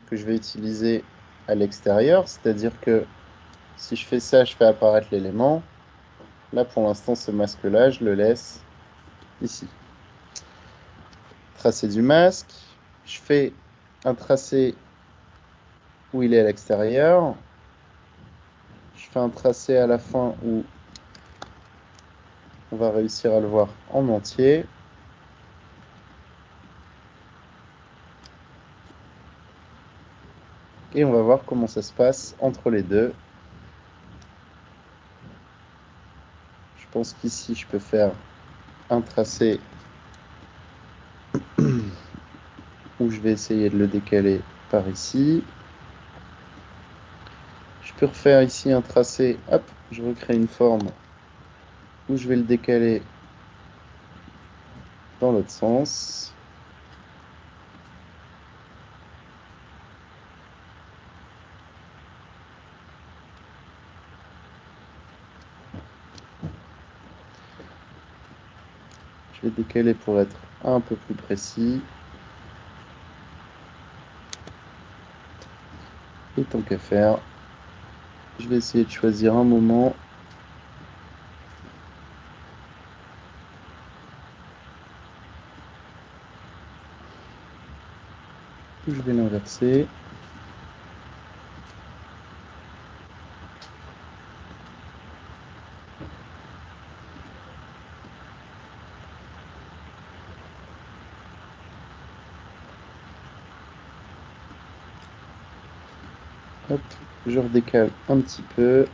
que je vais utiliser à l'extérieur. C'est-à-dire que si je fais ça, je fais apparaître l'élément. Là, pour l'instant, ce masque-là, je le laisse ici. Tracé du masque. Je fais un tracé où il est à l'extérieur. Je fais un tracé à la fin où on va réussir à le voir en entier. Et on va voir comment ça se passe entre les deux. Je pense qu'ici, je peux faire un tracé où je vais essayer de le décaler par ici. Je peux refaire ici un tracé, hop, je recrée une forme où je vais le décaler dans l'autre sens. Je vais décaler pour être un peu plus précis. Et tant qu'à faire, Je vais essayer de choisir un moment. Je vais l'inverser. Hop, je redécale un petit peu.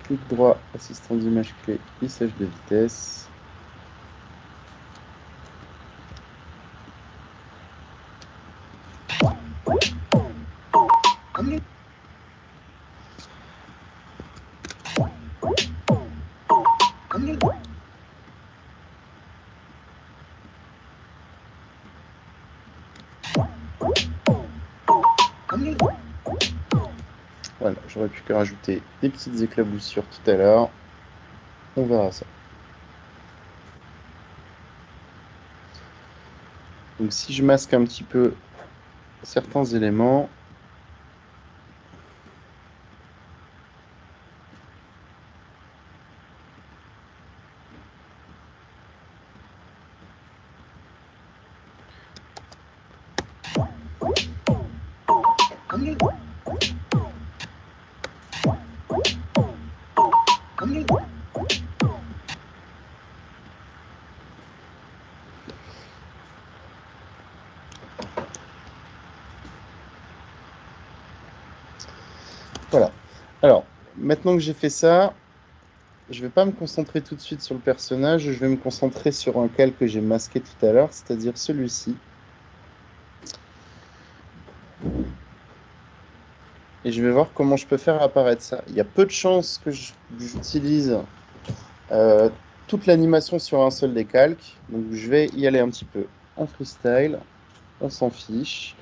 Clic droit, assistant d'image clé, lissage de vitesse. Voilà, j'aurais pu que rajouter des petites éclaboussures tout à l'heure. On verra ça. Donc si je masque un petit peu certains éléments, voilà. Alors, maintenant que j'ai fait ça, je ne vais pas me concentrer tout de suite sur le personnage, je vais me concentrer sur un calque que j'ai masqué tout à l'heure, c'est-à-dire celui-ci. Et je vais voir comment je peux faire apparaître ça. Il y a peu de chances que j'utilise toute l'animation sur un seul des calques. Donc je vais y aller un petit peu en freestyle. On s'en fiche.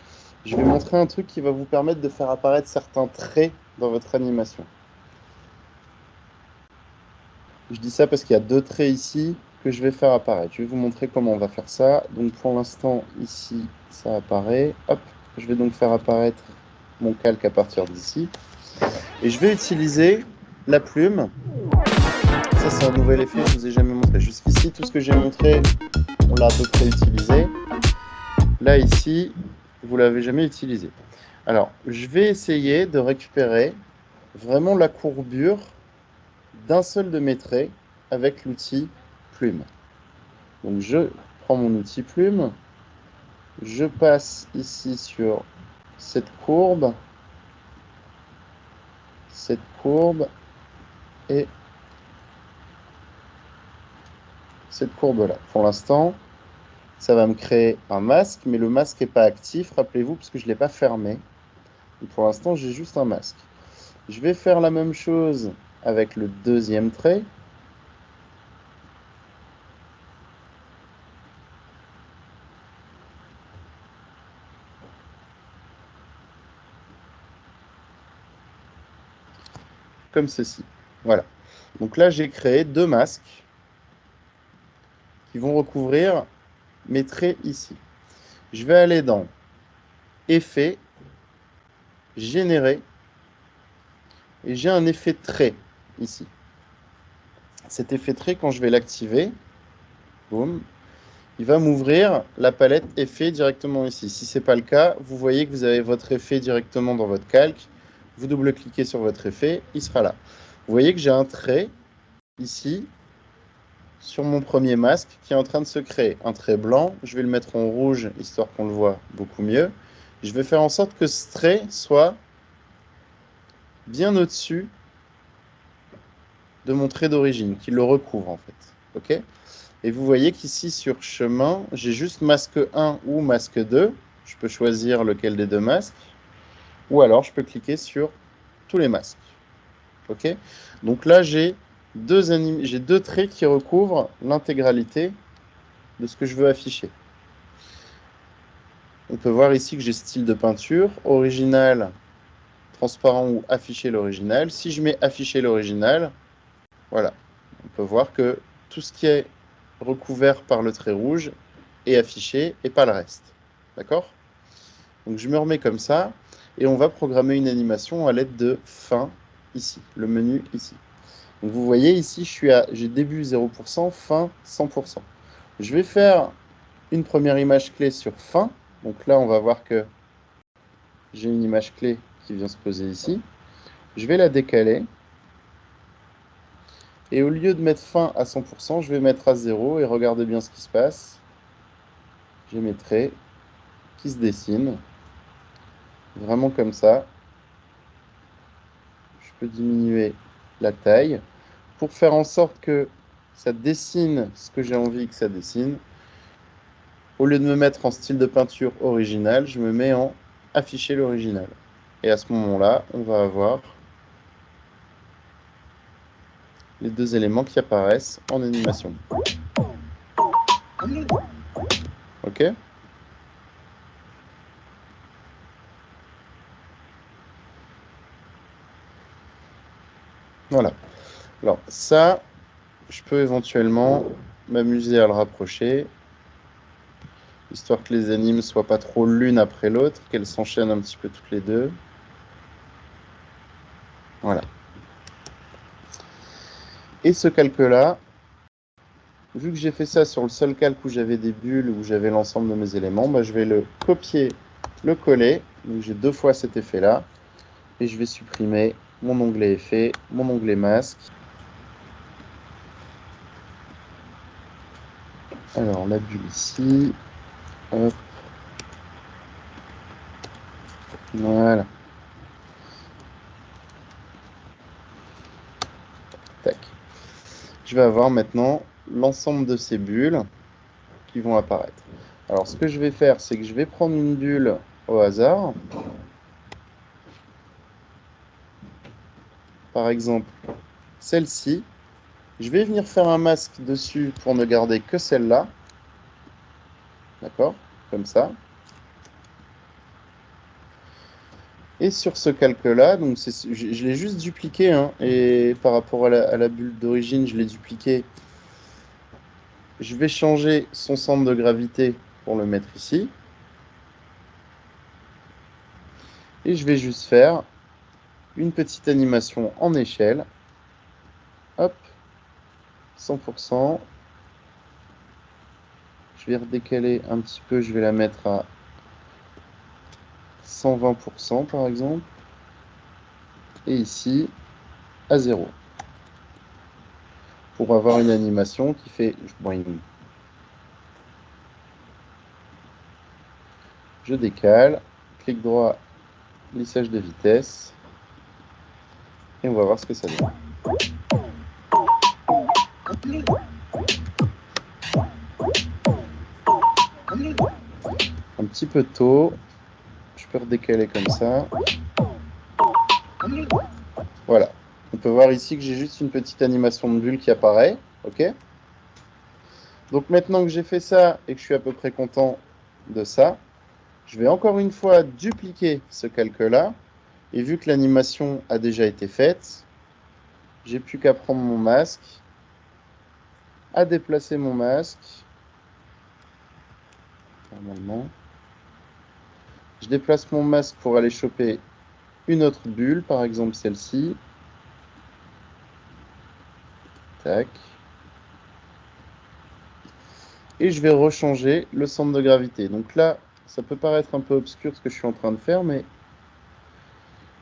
Je vais montrer un truc qui va vous permettre de faire apparaître certains traits dans votre animation. Je dis ça parce qu'il y a deux traits ici que je vais faire apparaître. Je vais vous montrer comment on va faire ça. Donc pour l'instant, ici, ça apparaît. Hop, je vais donc faire apparaître mon calque à partir d'ici. Et je vais utiliser la plume. Ça, c'est un nouvel effet que je ne vous ai jamais montré. Jusqu'ici, tout ce que j'ai montré, on l'a à peu près utilisé. Là, ici, vous ne l'avez jamais utilisé. Alors, je vais essayer de récupérer vraiment la courbure d'un seul de mes traits avec l'outil plume. Donc, je prends mon outil plume, je passe ici sur cette courbe et cette courbe-là. Pour l'instant, ça va me créer un masque, mais le masque n'est pas actif, rappelez-vous, parce que je ne l'ai pas fermé. Et pour l'instant, j'ai juste un masque. Je vais faire la même chose avec le deuxième trait. Comme ceci. Voilà. Donc là, j'ai créé deux masques qui vont recouvrir mes traits ici. Je vais aller dans Effet, Générer, et j'ai un effet trait ici. Cet effet trait, quand je vais l'activer, boum, il va m'ouvrir la palette effet directement ici. Si ce n'est pas le cas, vous voyez que vous avez votre effet directement dans votre calque. Vous double-cliquez sur votre effet, il sera là. Vous voyez que j'ai un trait ici sur mon premier masque qui est en train de se créer. Un trait blanc, je vais le mettre en rouge, histoire qu'on le voit beaucoup mieux. Je vais faire en sorte que ce trait soit bien au-dessus de mon trait d'origine, qu'il le recouvre en fait. Ok ? Et vous voyez qu'ici sur chemin, j'ai juste masque 1 ou masque 2. Je peux choisir lequel des deux masques. Ou alors je peux cliquer sur tous les masques. Ok ? Donc là, j'ai deux traits qui recouvrent l'intégralité de ce que je veux afficher. On peut voir ici que j'ai style de peinture, original, transparent ou afficher l'original. Si je mets afficher l'original, voilà, on peut voir que tout ce qui est recouvert par le trait rouge est affiché et pas le reste. D'accord ? Donc je me remets comme ça. Et on va programmer une animation à l'aide de fin ici, le menu ici. Donc vous voyez ici, j'ai début 0%, fin 100%. Je vais faire une première image clé sur fin. Donc là, on va voir que j'ai une image clé qui vient se poser ici. Je vais la décaler. Et au lieu de mettre fin à 100%, je vais mettre à 0 et regardez bien ce qui se passe. J'ai mes traits qui se dessinent. Vraiment comme ça. Je peux diminuer la taille pour faire en sorte que ça dessine ce que j'ai envie que ça dessine. Au lieu de me mettre en style de peinture original, je me mets en afficher l'original. Et à ce moment-là, on va avoir les deux éléments qui apparaissent en animation. OK? Voilà. Alors ça, je peux éventuellement m'amuser à le rapprocher, histoire que les animes ne soient pas trop l'une après l'autre, qu'elles s'enchaînent un petit peu toutes les deux. Voilà. Et ce calque-là, vu que j'ai fait ça sur le seul calque où j'avais des bulles, où j'avais l'ensemble de mes éléments, bah, je vais le copier, le coller. Donc j'ai deux fois cet effet-là. Et je vais supprimer mon onglet effet, mon onglet masque. Alors la bulle ici. Hop. Voilà. Tac. Je vais avoir maintenant l'ensemble de ces bulles qui vont apparaître. Alors ce que je vais faire, c'est que je vais prendre une bulle au hasard. Par exemple, celle-ci. Je vais venir faire un masque dessus pour ne garder que celle-là. D'accord? Comme ça. Et sur ce calque-là, donc je l'ai juste dupliqué, hein, et par rapport à la bulle d'origine, je l'ai dupliqué. Je vais changer son centre de gravité pour le mettre ici. Et je vais juste faire une petite animation en échelle. Hop, 100%. Je vais redécaler un petit peu, je vais la mettre à 120% par exemple. Et ici, à 0. Pour avoir une animation qui fait boing. Je décale, clic droit, lissage de vitesse. Et on va voir ce que ça donne. Un petit peu tôt. Je peux redécaler comme ça. Voilà. On peut voir ici que j'ai juste une petite animation de bulle qui apparaît. OK? Donc maintenant que j'ai fait ça et que je suis à peu près content de ça, je vais encore une fois dupliquer ce calque-là. Et vu que l'animation a déjà été faite, j'ai plus qu'à prendre mon masque, à déplacer mon masque. Normalement. Je déplace mon masque pour aller choper une autre bulle, par exemple celle-ci. Tac. Et je vais rechanger le centre de gravité. Donc là, ça peut paraître un peu obscur ce que je suis en train de faire, mais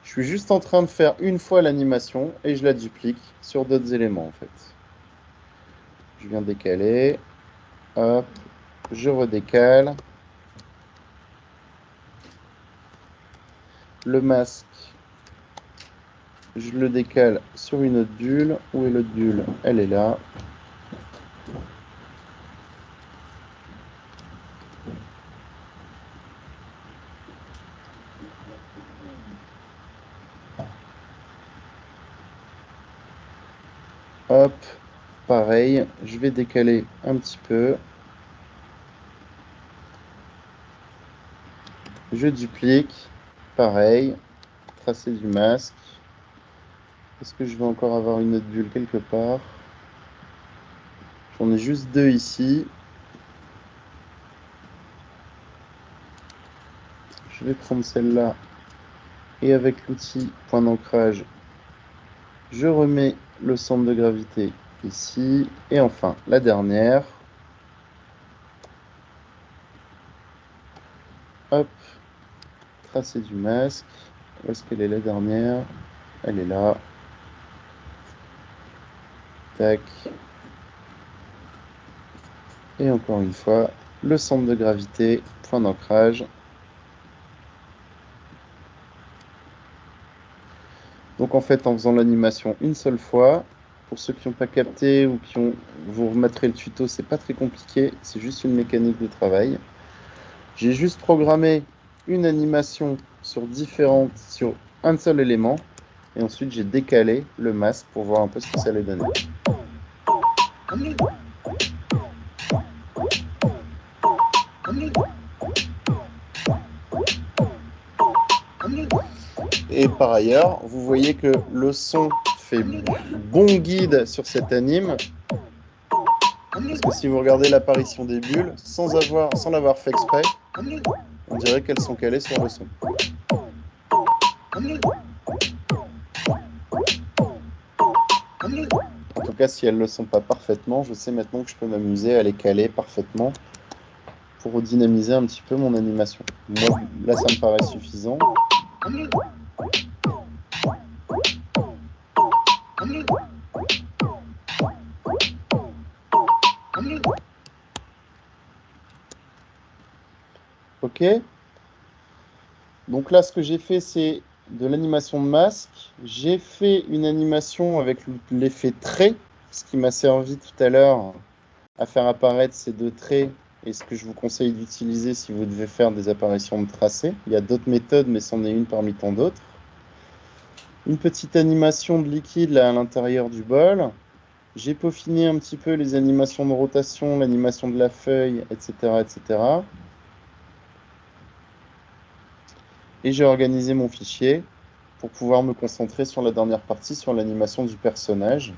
je suis juste en train de faire une fois l'animation et je la duplique sur d'autres éléments en fait. Je viens décaler, hop, je redécale. Le masque, je le décale sur une autre bulle. Où est l'autre bulle? Elle est là. Hop, pareil, je vais décaler un petit peu. Je duplique, pareil, tracé du masque. Est-ce que je vais encore avoir une autre bulle quelque part? J'en ai juste deux ici. Je vais prendre celle-là Et avec l'outil point d'ancrage, je remets le centre de gravité ici. Et enfin, la dernière. Hop, tracé du masque. Où est-ce qu'elle est la dernière? Elle est là. Tac. Et encore une fois, le centre de gravité, point d'ancrage. Donc en fait, en faisant l'animation une seule fois, pour ceux qui n'ont pas capté ou qui ont, vous remettrez le tuto, c'est pas très compliqué, c'est juste une mécanique de travail. J'ai juste programmé une animation sur un seul élément, et ensuite j'ai décalé le masque pour voir un peu ce que ça allait donner. Et par ailleurs, vous voyez que le son fait bon guide sur cette anime. Parce que si vous regardez l'apparition des bulles, sans l'avoir fait exprès, on dirait qu'elles sont calées sur le son. En tout cas, si elles ne le sont pas parfaitement, je sais maintenant que je peux m'amuser à les caler parfaitement pour dynamiser un petit peu mon animation. Moi, là, ça me paraît suffisant. Ok. Donc là, ce que j'ai fait, c'est de l'animation de masque. J'ai fait une animation avec l'effet trait, ce qui m'a servi tout à l'heure à faire apparaître ces deux traits et ce que je vous conseille d'utiliser si vous devez faire des apparitions de tracés. Il y a d'autres méthodes, mais c'en est une parmi tant d'autres. Une petite animation de liquide là à l'intérieur du bol. J'ai peaufiné un petit peu les animations de rotation, l'animation de la feuille, etc., etc. Et j'ai organisé mon fichier pour pouvoir me concentrer sur la dernière partie, sur l'animation du personnage,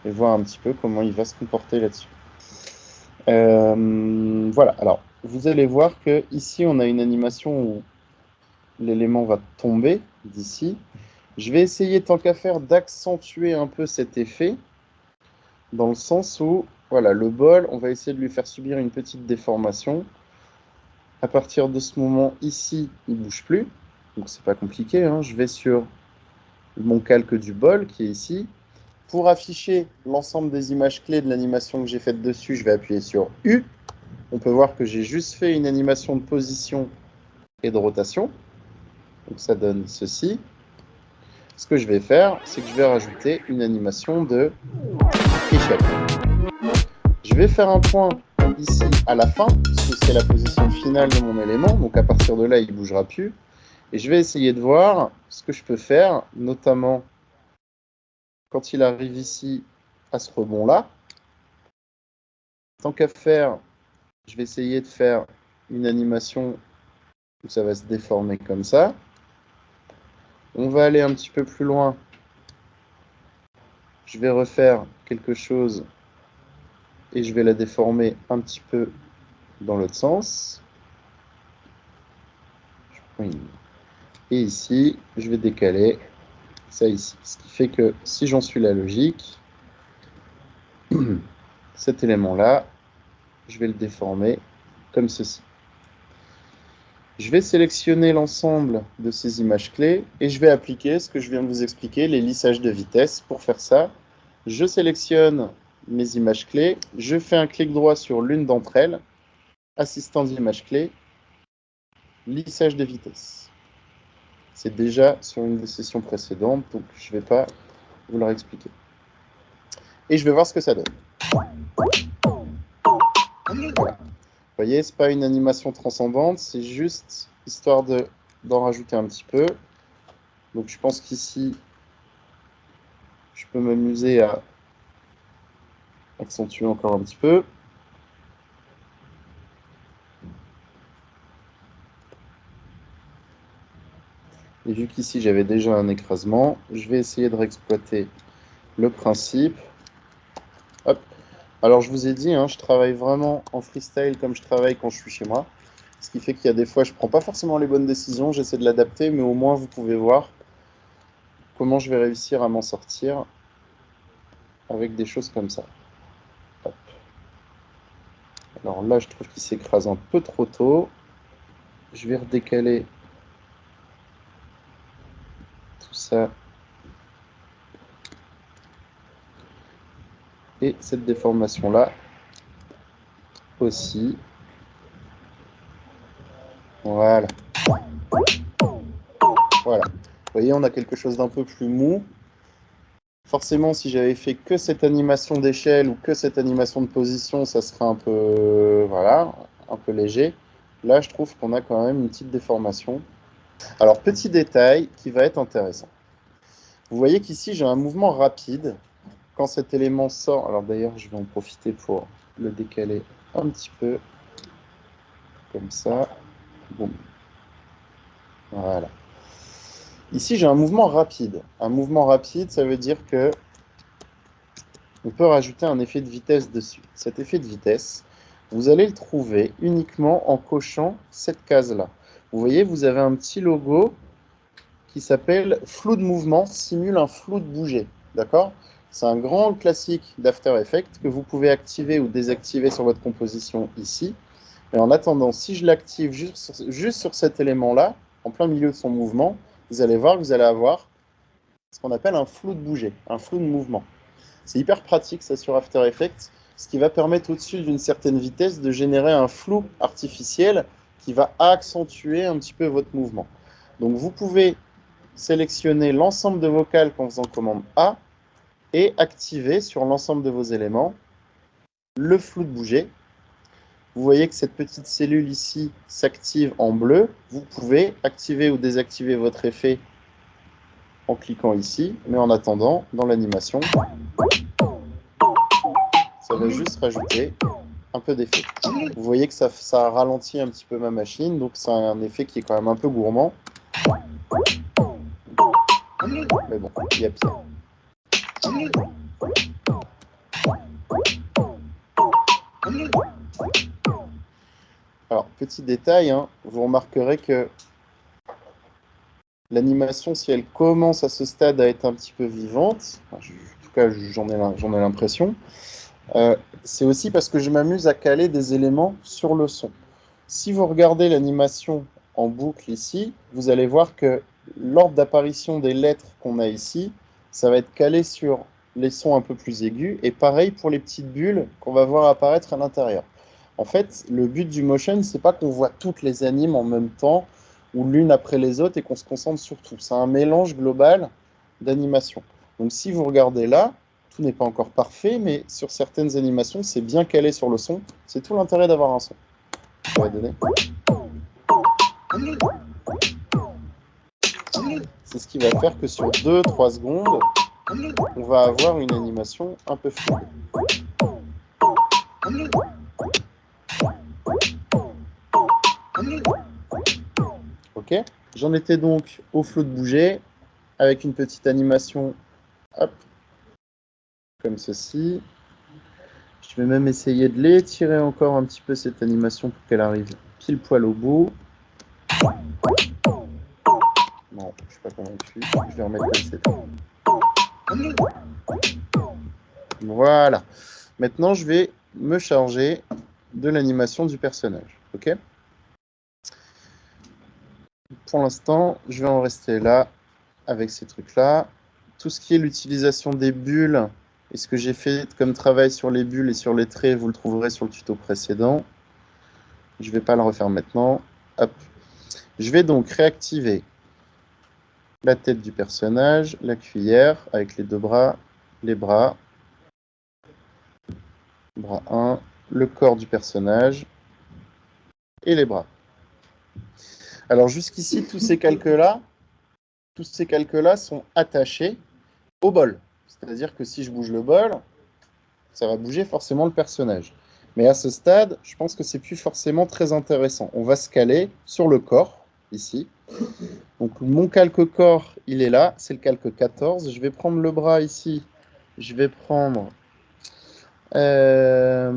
et voir un petit peu comment il va se comporter là-dessus. Voilà, alors vous allez voir que ici on a une animation où l'élément va tomber d'ici. Je vais essayer tant qu'à faire d'accentuer un peu cet effet, dans le sens où, voilà, le bol, on va essayer de lui faire subir une petite déformation. À partir de ce moment ici, il ne bouge plus, donc c'est pas compliqué, hein. Je vais sur mon calque du bol qui est ici. Pour afficher l'ensemble des images clés de l'animation que j'ai faite dessus, je vais appuyer sur U. On peut voir que j'ai juste fait une animation de position et de rotation. Donc ça donne ceci. Ce que je vais faire, c'est que je vais rajouter une animation de échelle. Je vais faire un point ici à la fin, puisque c'est la position finale de mon élément. Donc à partir de là, il ne bougera plus. Et je vais essayer de voir ce que je peux faire, notamment quand il arrive ici à ce rebond-là. Tant qu'à faire, je vais essayer de faire une animation où ça va se déformer comme ça. On va aller un petit peu plus loin. Je vais refaire quelque chose et je vais la déformer un petit peu dans l'autre sens. Et ici, je vais décaler ça ici. Ce qui fait que si j'en suis la logique, cet élément-là, je vais le déformer comme ceci. Je vais sélectionner l'ensemble de ces images clés et je vais appliquer ce que je viens de vous expliquer, les lissages de vitesse. Pour faire ça, je sélectionne mes images clés, je fais un clic droit sur l'une d'entre elles, assistant d'image clé, lissage de vitesse. C'est déjà sur une des sessions précédentes, donc je ne vais pas vous le réexpliquer. Et je vais voir ce que ça donne. Voilà. Vous voyez, ce n'est pas une animation transcendante, c'est juste histoire d'en rajouter un petit peu. Donc je pense qu'ici, je peux m'amuser à accentuer encore un petit peu. Et vu qu'ici j'avais déjà un écrasement, je vais essayer de réexploiter le principe. Hop. Alors je vous ai dit, hein, je travaille vraiment en freestyle comme je travaille quand je suis chez moi. Ce qui fait qu'il y a des fois, je ne prends pas forcément les bonnes décisions, j'essaie de l'adapter, mais au moins vous pouvez voir comment je vais réussir à m'en sortir avec des choses comme ça. Hop. Alors là, je trouve qu'il s'écrase un peu trop tôt. Je vais redécaler tout ça. Et cette déformation-là aussi. Voilà. Voilà. Vous voyez, on a quelque chose d'un peu plus mou. Forcément, si j'avais fait que cette animation d'échelle ou que cette animation de position, ça serait un peu, voilà, un peu léger. Là, je trouve qu'on a quand même une petite déformation. Alors, petit détail qui va être intéressant. Vous voyez qu'ici, j'ai un mouvement rapide. Quand cet élément sort, alors d'ailleurs, je vais en profiter pour le décaler un petit peu, comme ça. Boum. Voilà. Ici, j'ai un mouvement rapide. Un mouvement rapide, ça veut dire que on peut rajouter un effet de vitesse dessus. Cet effet de vitesse, vous allez le trouver uniquement en cochant cette case-là. Vous voyez, vous avez un petit logo qui s'appelle flou de mouvement, simule un flou de bouger. D'accord? C'est un grand classique d'After Effects que vous pouvez activer ou désactiver sur votre composition ici. Mais en attendant, si je l'active juste sur cet élément-là, en plein milieu de son mouvement, vous allez voir que vous allez avoir ce qu'on appelle un flou de bouger, un flou de mouvement. C'est hyper pratique ça sur After Effects, ce qui va permettre au-dessus d'une certaine vitesse de générer un flou artificiel qui va accentuer un petit peu votre mouvement. Donc vous pouvez sélectionner l'ensemble de vos calques en faisant commande A et activer sur l'ensemble de vos éléments le flou de bouger. Vous voyez que cette petite cellule ici s'active en bleu. Vous pouvez activer ou désactiver votre effet en cliquant ici, mais en attendant, dans l'animation, ça va juste rajouter un peu d'effet. Vous voyez que ça ralentit un petit peu ma machine, donc c'est un effet qui est quand même un peu gourmand. Mais bon, il y a pire. Alors, petit détail, hein, vous remarquerez que l'animation, si elle commence à ce stade à être un petit peu vivante, en tout cas j'en ai l'impression, c'est aussi parce que je m'amuse à caler des éléments sur le son. Si vous regardez l'animation en boucle ici, vous allez voir que l'ordre d'apparition des lettres qu'on a ici, ça va être calé sur les sons un peu plus aigus, et pareil pour les petites bulles qu'on va voir apparaître à l'intérieur. En fait, le but du motion, c'est pas qu'on voit toutes les animes en même temps, ou l'une après les autres, et qu'on se concentre sur tout. C'est un mélange global d'animation. Donc si vous regardez là, tout n'est pas encore parfait, mais sur certaines animations, c'est bien calé sur le son. C'est tout l'intérêt d'avoir un son. Ça va donner. C'est ce qui va faire que sur 2-3 secondes, on va avoir une animation un peu fluide. Ok. J'en étais donc au flou de bouger, avec une petite animation, hop, comme ceci. Je vais même essayer de l'étirer encore un petit peu cette animation pour qu'elle arrive pile poil au bout. Non, je ne suis pas convaincu. Je vais remettre comme c'était. Voilà. Maintenant, je vais me charger de l'animation du personnage. Ok. Pour l'instant, je vais en rester là avec ces trucs-là. Tout ce qui est l'utilisation des bulles et ce que j'ai fait comme travail sur les bulles et sur les traits, vous le trouverez sur le tuto précédent. Je ne vais pas le refaire maintenant. Hop. Je vais donc réactiver la tête du personnage, la cuillère avec les deux bras, les bras, bras 1, le corps du personnage et les bras. Alors jusqu'ici, tous ces calques-là sont attachés au bol. C'est-à-dire que si je bouge le bol, ça va bouger forcément le personnage. Mais à ce stade, je pense que c'est plus forcément très intéressant. On va se caler sur le corps, ici. Donc mon calque corps, il est là, c'est le calque 14. Je vais prendre le bras ici. Je vais prendre Le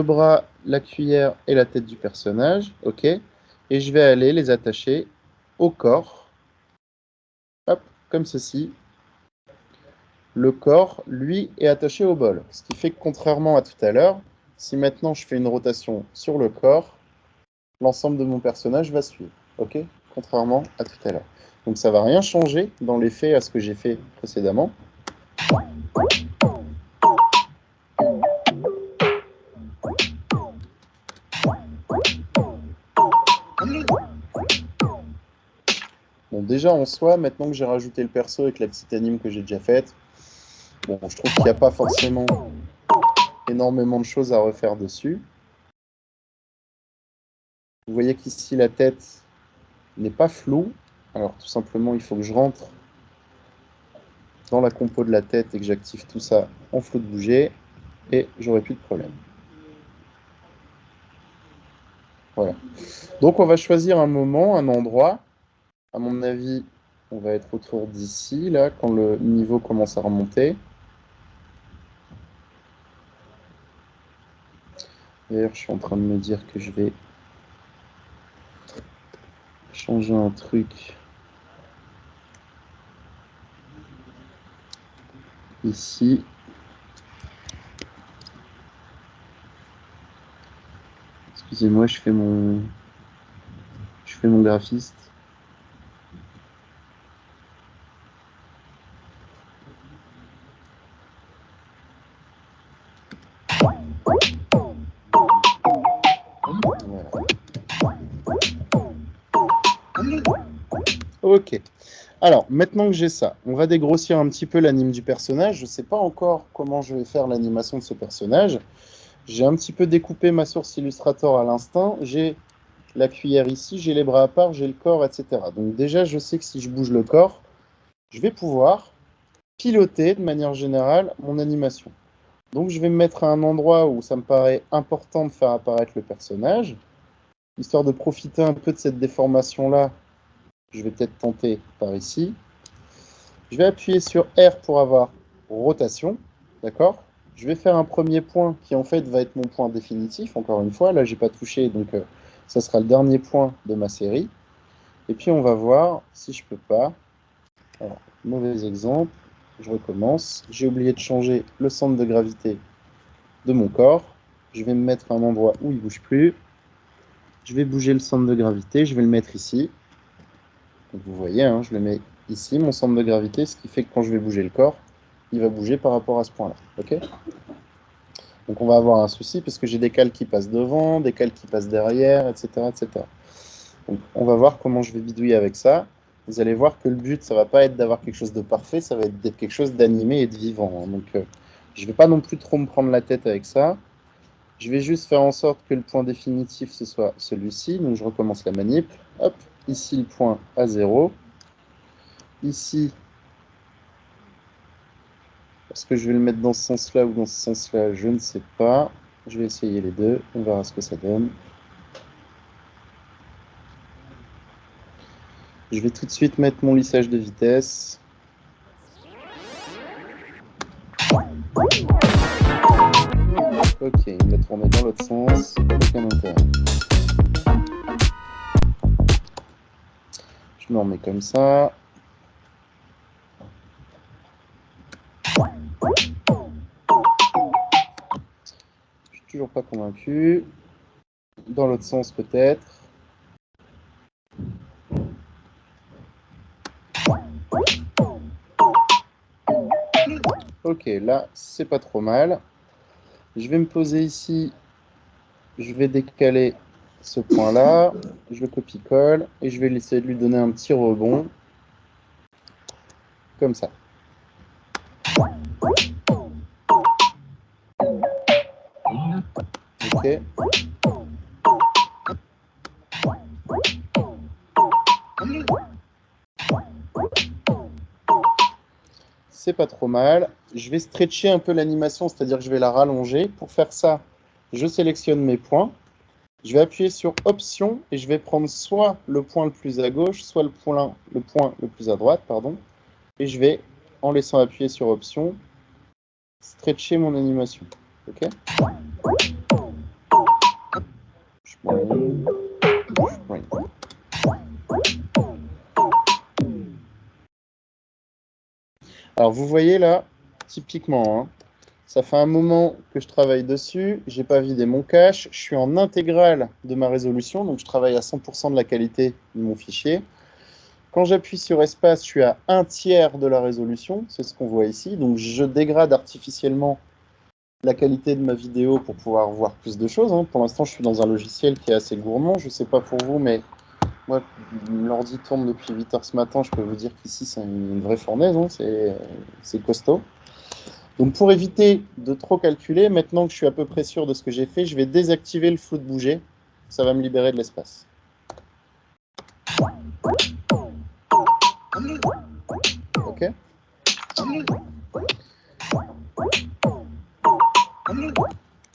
bras, la cuillère et la tête du personnage. OK. Et je vais aller les attacher au corps. Hop, comme ceci. Le corps, lui, est attaché au bol. Ce qui fait que contrairement à tout à l'heure, si maintenant je fais une rotation sur le corps, l'ensemble de mon personnage va suivre. OK? Contrairement à tout à l'heure. Donc ça ne va rien changer dans les faits à ce que j'ai fait précédemment. Bon, déjà en soi, maintenant que j'ai rajouté le perso avec la petite anime que j'ai déjà faite, bon, je trouve qu'il n'y a pas forcément énormément de choses à refaire dessus. Vous voyez qu'ici la tête n'est pas floue. Alors tout simplement, il faut que je rentre dans la compo de la tête et que j'active tout ça en flou de bouger et j'aurai plus de problème. Voilà. Donc on va choisir un moment, un endroit. À mon avis, on va être autour d'ici, là, quand le niveau commence à remonter. D'ailleurs, je suis en train de me dire que je vais changer un truc ici. Excusez-moi, je fais mon graphiste. Voilà. Ok. Alors, maintenant que j'ai ça, on va dégrossir un petit peu l'anime du personnage. Je ne sais pas encore comment je vais faire l'animation de ce personnage. J'ai un petit peu découpé ma source Illustrator à l'instinct. J'ai la cuillère ici, j'ai les bras à part, j'ai le corps, etc. Donc déjà, je sais que si je bouge le corps, je vais pouvoir piloter de manière générale mon animation. Donc je vais me mettre à un endroit où ça me paraît important de faire apparaître le personnage, histoire de profiter un peu de cette déformation-là. Je vais peut-être tenter par ici. Je vais appuyer sur R pour avoir rotation, d'accord? Je vais faire un premier point qui en fait va être mon point définitif, encore une fois. Là, j'ai pas touché, donc ça sera le dernier point de ma série. Et puis on va voir si je peux pas. Alors, mauvais exemple, je recommence. J'ai oublié de changer le centre de gravité de mon corps. Je vais me mettre à un endroit où il ne bouge plus. Je vais bouger le centre de gravité, je vais le mettre ici. Donc vous voyez, hein, je le mets ici, mon centre de gravité, ce qui fait que quand je vais bouger le corps, il va bouger par rapport à ce point-là. Okay, donc on va avoir un souci parce que j'ai des cales qui passent devant, des cales qui passent derrière, etc., etc. Donc on va voir comment je vais bidouiller avec ça. Vous allez voir que le but, ça va pas être d'avoir quelque chose de parfait, ça va être d'être quelque chose d'animé et de vivant. Hein. Donc je vais pas non plus trop me prendre la tête avec ça. Je vais juste faire en sorte que le point définitif, ce soit celui-ci. Donc je recommence la manip. Hop, ici le point à 0. Ici, est-ce que je vais le mettre dans ce sens-là ou dans ce sens-là? Je ne sais pas. Je vais essayer les deux. On verra ce que ça donne. Je vais tout de suite mettre mon lissage de vitesse. Ok, il me l'a tourné dans l'autre sens. Aucun intérêt. Je me remets comme ça. Je suis toujours pas convaincu. Dans l'autre sens peut-être. Ok, là c'est pas trop mal. Je vais me poser ici. Je vais décaler ce point-là. Je le copie-colle et je vais essayer de lui donner un petit rebond. Comme ça. Ok. C'est pas trop mal. Je vais stretcher un peu l'animation, c'est-à-dire que je vais la rallonger. Pour faire ça, je sélectionne mes points. Je vais appuyer sur Option et je vais prendre soit le point le plus à gauche, soit le point le plus à droite, pardon. Et je vais, en laissant appuyer sur Option, stretcher mon animation. Ok. Alors vous voyez là, typiquement, hein, ça fait un moment que je travaille dessus, j'ai pas vidé mon cache, je suis en intégrale de ma résolution, donc je travaille à 100% de la qualité de mon fichier. Quand j'appuie sur espace, je suis à 1/3 de la résolution, c'est ce qu'on voit ici, donc je dégrade artificiellement la qualité de ma vidéo pour pouvoir voir plus de choses. Hein. Pour l'instant, je suis dans un logiciel qui est assez gourmand, je sais pas pour vous, mais moi, l'ordi tourne depuis 8 heures ce matin, je peux vous dire qu'ici, c'est une vraie fournaise, hein. C'est costaud. Donc pour éviter de trop calculer, maintenant que je suis à peu près sûr de ce que j'ai fait, je vais désactiver le flou de bouger. Ça va me libérer de l'espace. Ok.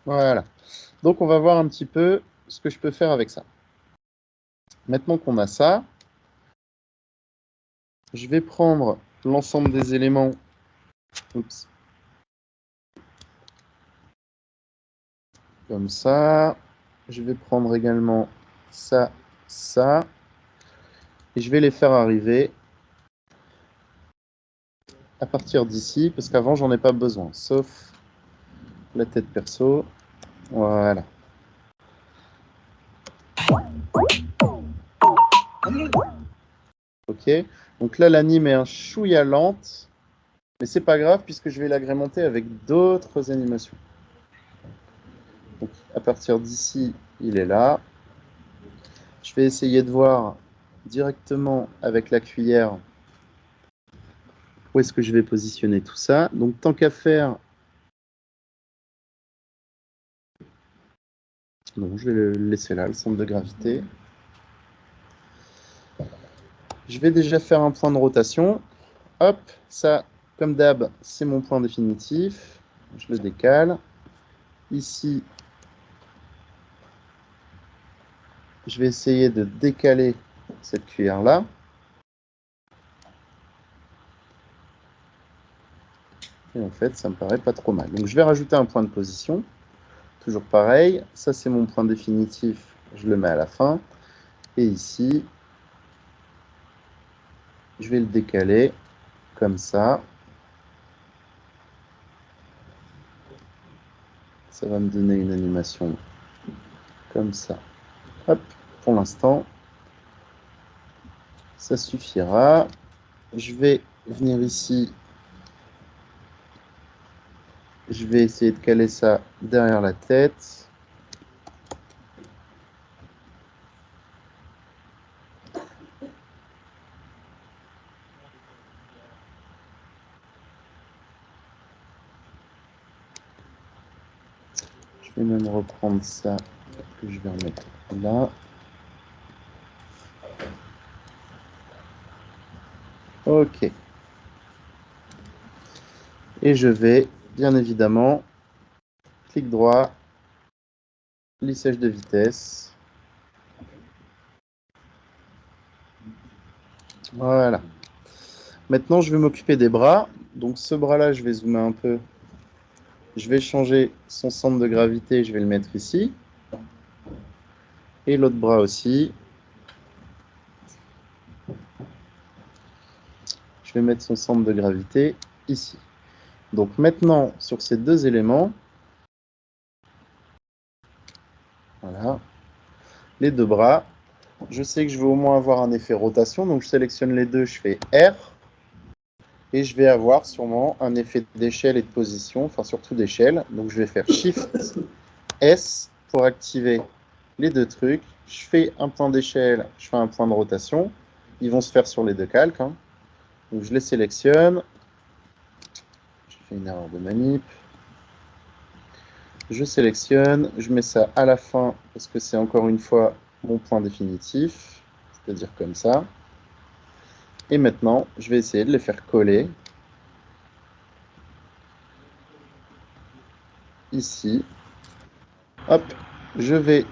Voilà. Donc on va voir un petit peu ce que je peux faire avec ça. Maintenant qu'on a ça, je vais prendre l'ensemble des éléments. Oups. Comme ça. Je vais prendre également ça, ça. Et je vais les faire arriver à partir d'ici, parce qu'avant, j'en ai pas besoin, sauf la tête perso. Voilà. Ok. Donc là, l'anime est un chouïa lente, mais c'est pas grave, puisque je vais l'agrémenter avec d'autres animations. Donc, à partir d'ici, il est là. Je vais essayer de voir directement avec la cuillère où est-ce que je vais positionner tout ça. Donc, tant qu'à faire, non, je vais le laisser là, le centre de gravité. Je vais déjà faire un point de rotation. Hop, ça, comme d'hab, c'est mon point définitif. Je le décale. Ici, je vais essayer de décaler cette cuillère-là. Et en fait, ça me paraît pas trop mal. Donc, je vais rajouter un point de position. Toujours pareil. Ça, c'est mon point définitif. Je le mets à la fin. Et ici, je vais le décaler comme ça. Ça va me donner une animation comme ça. Hop, pour l'instant, ça suffira. Je vais venir ici. Je vais essayer de caler ça derrière la tête. Je vais même reprendre ça que je vais remettre là. Ok. Et je vais, bien évidemment, clic droit, lissage de vitesse. Voilà. Maintenant, je vais m'occuper des bras. Donc ce bras-là, je vais zoomer un peu. Je vais changer son centre de gravité, je vais le mettre ici. Et l'autre bras aussi. Je vais mettre son centre de gravité ici. Donc maintenant, sur ces deux éléments, voilà, les deux bras, je sais que je vais au moins avoir un effet rotation, donc je sélectionne les deux, je fais R, et je vais avoir sûrement un effet d'échelle et de position, enfin surtout d'échelle, donc je vais faire Shift S pour activer les deux trucs, je fais un point d'échelle, je fais un point de rotation, ils vont se faire sur les deux calques, hein. Donc je les sélectionne, je fais une erreur de manip, je sélectionne, je mets ça à la fin parce que c'est encore une fois mon point définitif, c'est-à-dire comme ça. Et maintenant, je vais essayer de les faire coller ici. Hop, je vais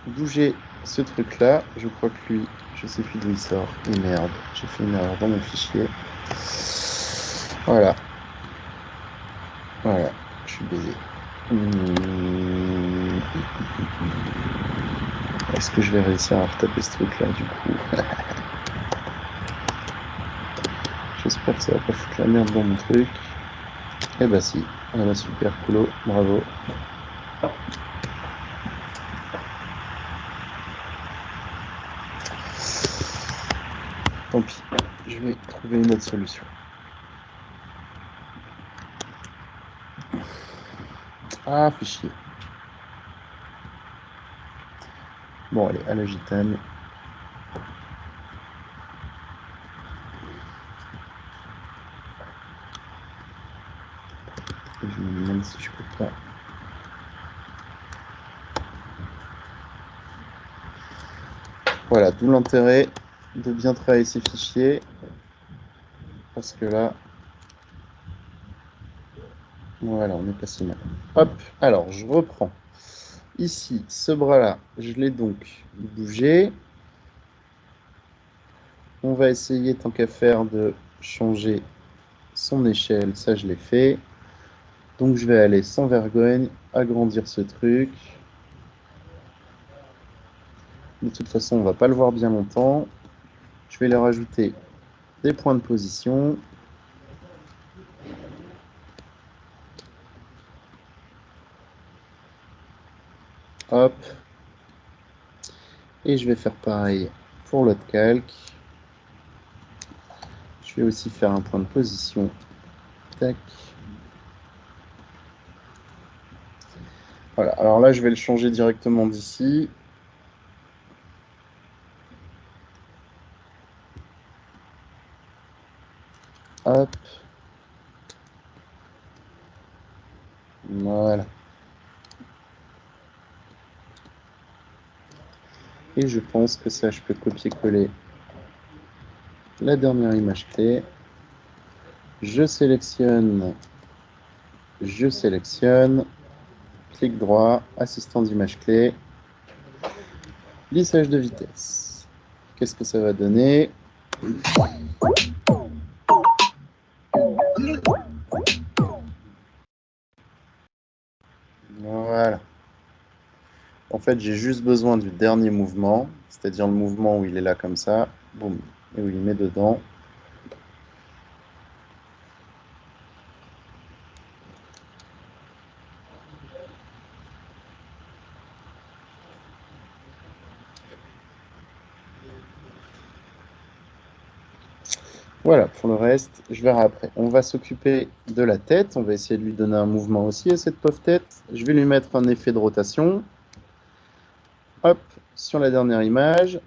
bouger ce truc-là. Je crois que lui, je sais plus d'où il sort. Et merde, j'ai fait une erreur dans mon fichier. Voilà. suis baisé. Est-ce que je vais réussir à retaper ce truc-là, du coup? J'espère que ça va pas foutre la merde dans mon truc. Eh bah si. Voilà, super, cool. Bravo. Tant pis. Je vais trouver une autre solution. Ah, fait chier. Bon, allez, à la gitane. Et je me demande si je peux pas. Voilà, d'où l'intérêt de bien travailler ces fichiers. Parce que là, voilà, on est pas si mal. Hop, alors je reprends. Ici, ce bras-là, je l'ai donc bougé. On va essayer, tant qu'à faire, de changer son échelle. Ça, je l'ai fait. Donc, je vais aller sans vergogne, agrandir ce truc. De toute façon, on va pas le voir bien longtemps. Je vais leur ajouter des points de position. Hop. Et je vais faire pareil pour l'autre calque. Je vais aussi faire un point de position. Tac. Voilà, alors là, je vais le changer directement d'ici. Hop. Voilà. Et je pense que ça, je peux copier-coller la dernière image clé. Je sélectionne, clic droit, assistant d'image clé, lissage de vitesse. Qu'est-ce que ça va donner? Voilà. En fait, j'ai juste besoin du dernier mouvement, c'est-à-dire le mouvement où il est là comme ça, boum, et où il met dedans. Voilà, pour le reste, je verrai après. On va s'occuper de la tête, on va essayer de lui donner un mouvement aussi à cette pauvre tête. Je vais lui mettre un effet de rotation. Hop, sur la dernière image.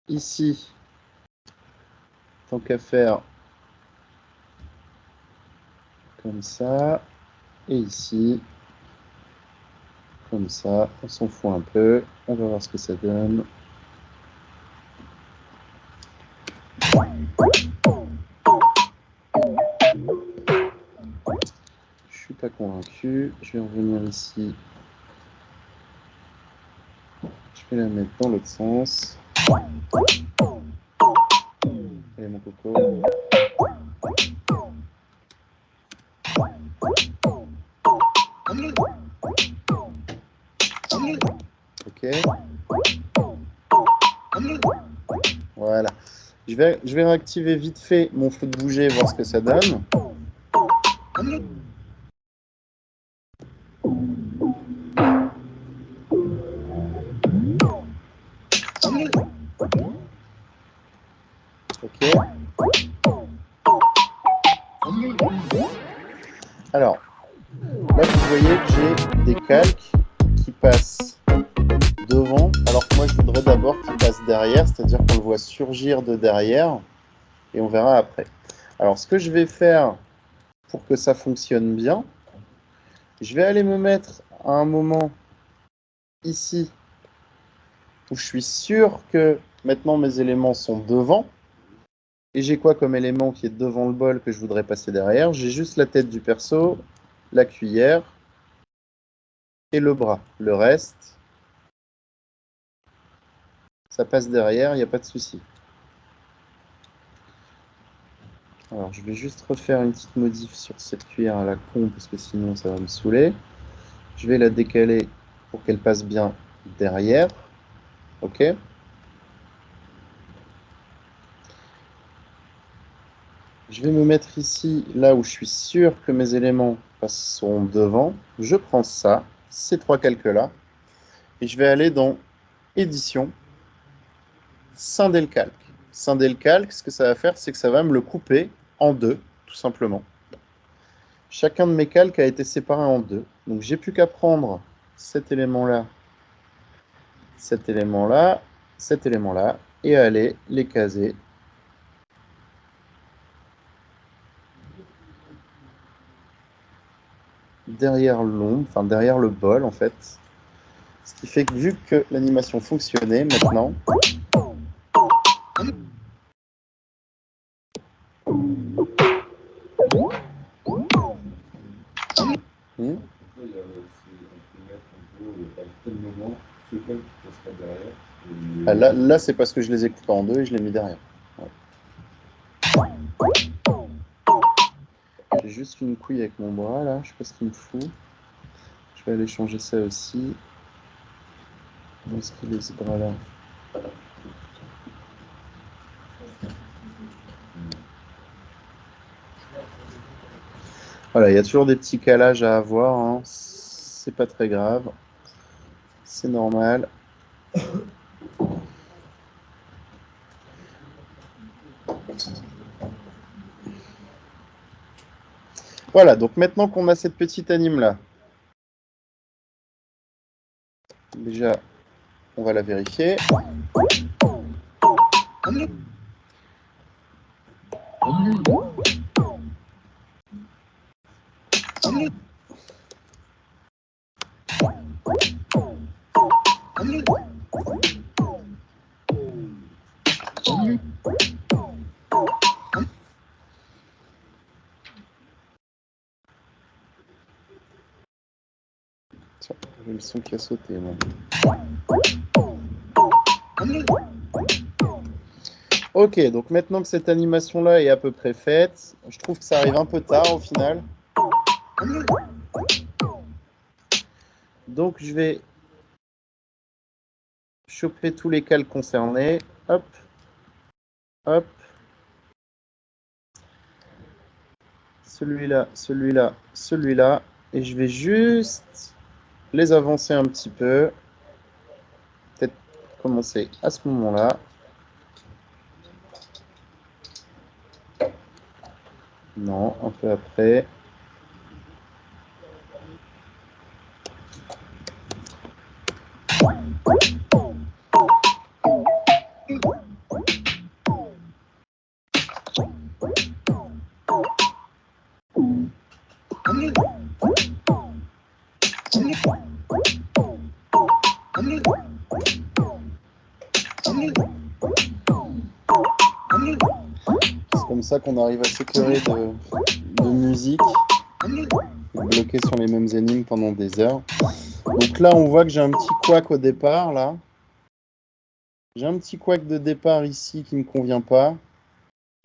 Ici, tant qu'à faire, comme ça. Et ici, comme ça. On s'en fout un peu. On va voir ce que ça donne. Je suis pas convaincu. Je vais revenir ici. Je vais la mettre dans l'autre sens. Allez, mon coco. Ok. Voilà. Je vais réactiver vite fait mon feu de bouger, voir ce que ça donne. Ok. Alors, là, vous voyez que j'ai des calques qui passent devant, alors que moi, je voudrais d'abord qu'ils passent derrière, c'est-à-dire qu'on le voit surgir de derrière, et on verra après. Alors, ce que je vais faire pour que ça fonctionne bien, je vais aller me mettre à un moment ici où je suis sûr que maintenant mes éléments sont devant. Et j'ai quoi comme élément qui est devant le bol que je voudrais passer derrière? J'ai juste la tête du perso, la cuillère et le bras. Le reste, ça passe derrière, il n'y a pas de souci. Alors, je vais juste refaire une petite modif sur cette cuillère à la con, parce que sinon, ça va me saouler. Je vais la décaler pour qu'elle passe bien derrière. OK. Je vais me mettre ici, là où je suis sûr que mes éléments passeront devant. Je prends ça, ces trois calques-là, et je vais aller dans Édition, scinder le calque. Scinder le calque, ce que ça va faire, c'est que ça va me le couper en deux, tout simplement. Chacun de mes calques a été séparé en deux. Donc j'ai plus qu'à prendre cet élément-là, cet élément-là, cet élément-là, et aller les caser derrière l'ombre, enfin derrière le bol en fait. Ce qui fait que vu que l'animation fonctionnait maintenant, là c'est parce que je les ai coupés en deux et je les ai mis derrière. Ouais. J'ai juste une couille avec mon bras là, je sais pas ce qu'il me fout. Je vais aller changer ça aussi. Où est-ce qu'il est ce bras là? Voilà, il y a toujours des petits calages à avoir, hein. C'est pas très grave, c'est normal. Voilà, donc maintenant qu'on a cette petite anime là, déjà on va la vérifier. Tiens, j'ai le son qui a sauté. Moi. Ok, donc maintenant que cette animation-là est à peu près faite, je trouve que ça arrive un peu tard au final. Donc je vais choper tous les calques concernés. Hop, hop. Celui-là, celui-là, celui-là. Et je vais juste les avancer un petit peu. Peut-être commencer à ce moment-là. Non, un peu après. C'est comme ça qu'on arrive à s'écœurer de musique et bloquer sur les mêmes énigmes pendant des heures. Donc là, on voit que j'ai un petit couac au départ, là. J'ai un petit couac de départ ici qui ne me convient pas.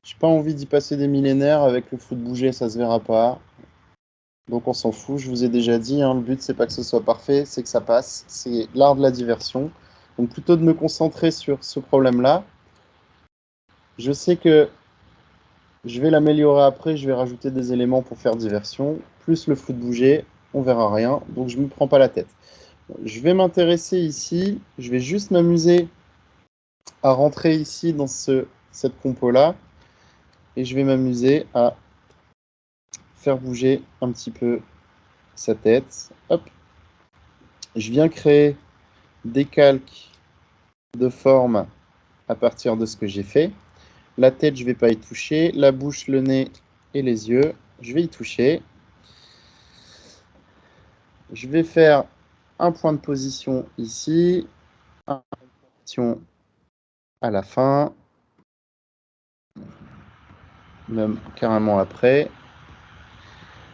J'ai pas envie d'y passer des millénaires. Avec le flou de bouger, ça se verra pas. Donc on s'en fout. Je vous ai déjà dit, hein, le but, c'est pas que ce soit parfait, c'est que ça passe. C'est l'art de la diversion. Donc plutôt de me concentrer sur ce problème-là. Je sais que je vais l'améliorer après. Je vais rajouter des éléments pour faire diversion. Plus le flou de bouger, on verra rien. Donc je me prends pas la tête. Je vais m'intéresser ici. Je vais juste m'amuser à rentrer ici dans cette compo-là. Et je vais m'amuser à faire bouger un petit peu sa tête. Hop. Je viens créer des calques de forme à partir de ce que j'ai fait. La tête, je ne vais pas y toucher. La bouche, le nez et les yeux, je vais y toucher. Je vais faire un point de position ici, un point de position à la fin, même carrément après.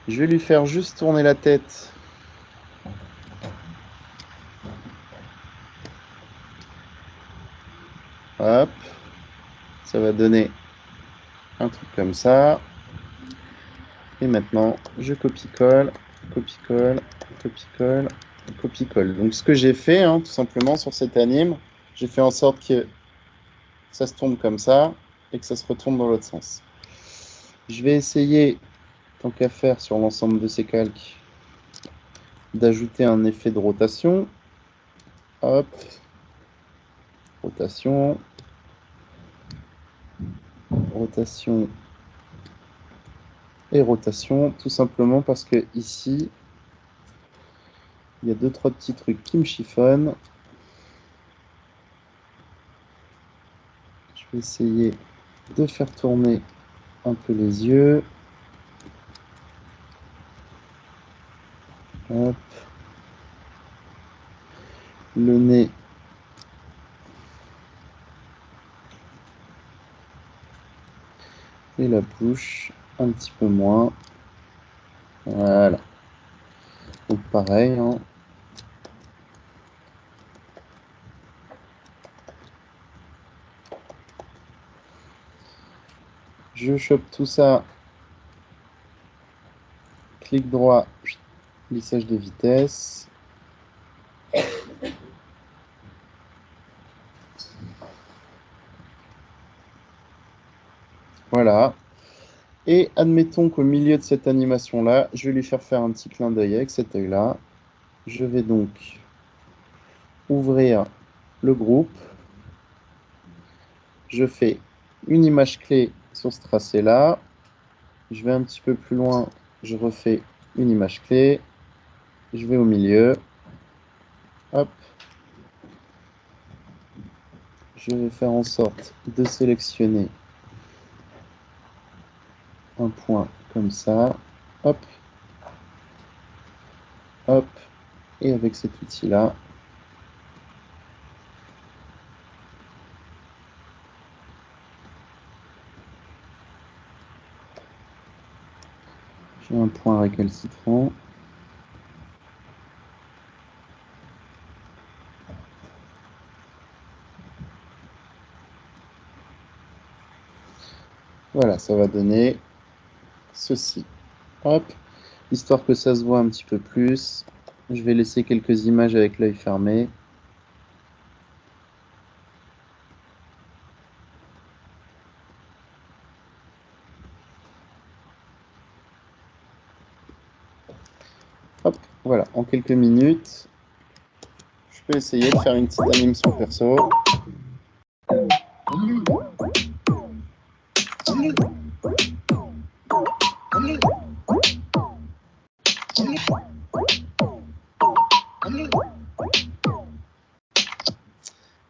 Je vais lui faire juste tourner la tête. Hop. Ça va donner un truc comme ça. Et maintenant, je copie-colle, copie-colle, copie-colle, copie-colle. Donc, ce que j'ai fait, tout simplement, sur cette anime, j'ai fait en sorte que ça se tourne comme ça et que ça se retourne dans l'autre sens. Je vais essayer, tant qu'à faire sur l'ensemble de ces calques, d'ajouter un effet de rotation. Hop, rotation, rotation et rotation, tout simplement parce que ici, il y a 2-3 petits trucs qui me chiffonnent. Je vais essayer de faire tourner un peu les yeux. Hop. Le nez. Et la bouche, un petit peu moins. Voilà. Donc pareil. Je chope tout ça. Clic droit, lissage de vitesse. Voilà. Et admettons qu'au milieu de cette animation-là, je vais lui faire un petit clin d'œil avec cet œil-là. Je vais donc ouvrir le groupe. Je fais une image clé sur ce tracé-là. Je vais un petit peu plus loin. Je refais une image clé. Je vais au milieu. Hop. Je vais faire en sorte de sélectionner un point comme ça. Hop. Hop. Et avec cet outil-là, j'ai un point récalcitrant. Voilà, ça va donner ceci. Hop. Histoire que ça se voit un petit peu plus, je vais laisser quelques images avec l'œil fermé. Hop, voilà, en quelques minutes, je peux essayer de faire une petite anime sur le perso.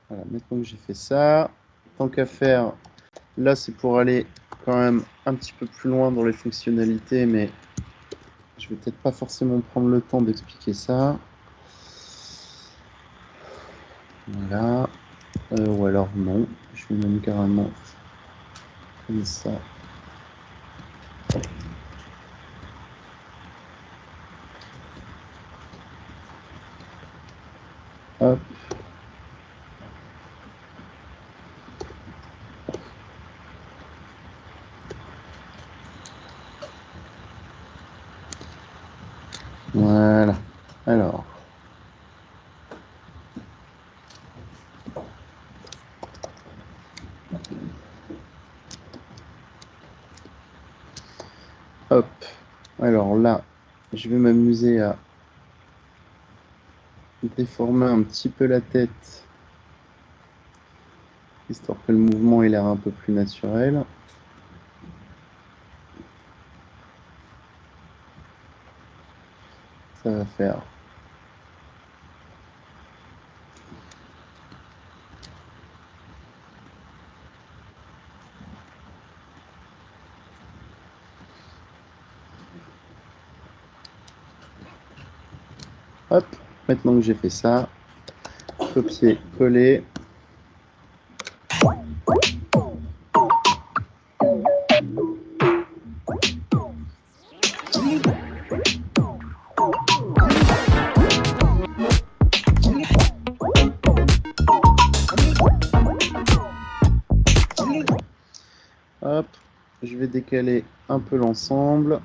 Voilà, maintenant que j'ai fait ça, tant qu'à faire, là c'est pour aller quand même un petit peu plus loin dans les fonctionnalités, mais je vais peut-être pas forcément prendre le temps d'expliquer ça. Voilà, ou alors non, je vais même carrément comme ça. Hop. Voilà. Alors. Hop. Alors là, je vais m'amuser à déformer un petit peu la tête, histoire que le mouvement ait l'air un peu plus naturel. Ça va faire. Hop, maintenant que j'ai fait ça, copier, coller. Hop, vais décaler un peu l'ensemble.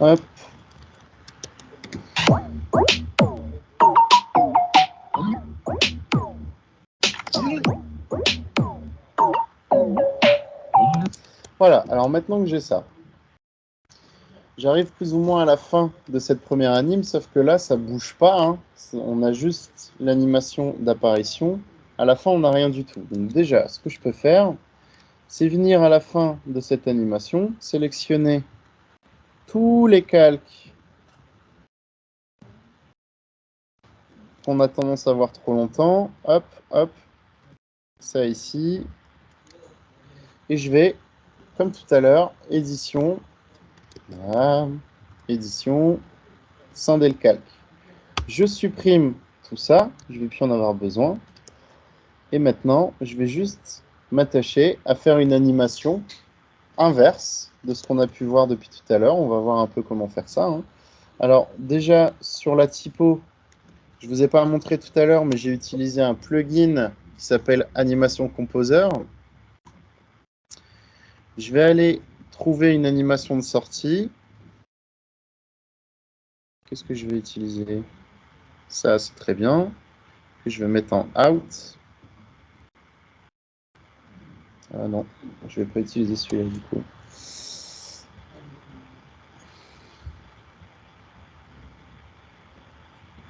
Hop. Voilà, alors maintenant que j'ai ça, j'arrive plus ou moins à la fin de cette première anime, sauf que là, ça bouge pas, hein. On a juste l'animation d'apparition. À la fin, on n'a rien du tout. Donc déjà, ce que je peux faire, c'est venir à la fin de cette animation, sélectionner tous les calques qu'on a tendance à voir trop longtemps. Hop, hop, ça ici. Et je vais, comme tout à l'heure, édition, voilà, édition, scinder le calque. Je supprime tout ça, je ne vais plus en avoir besoin. Et maintenant, je vais juste m'attacher à faire une animation inverse de ce qu'on a pu voir depuis tout à l'heure. On va voir un peu comment faire ça, hein. Alors déjà, sur la typo, je ne vous ai pas montré tout à l'heure, mais j'ai utilisé un plugin qui s'appelle Animation Composer. Je vais aller trouver une animation de sortie. Qu'est-ce que je vais utiliser? Ça, c'est très bien. Je vais mettre en out. Ah non, je ne vais pas utiliser celui-là du coup.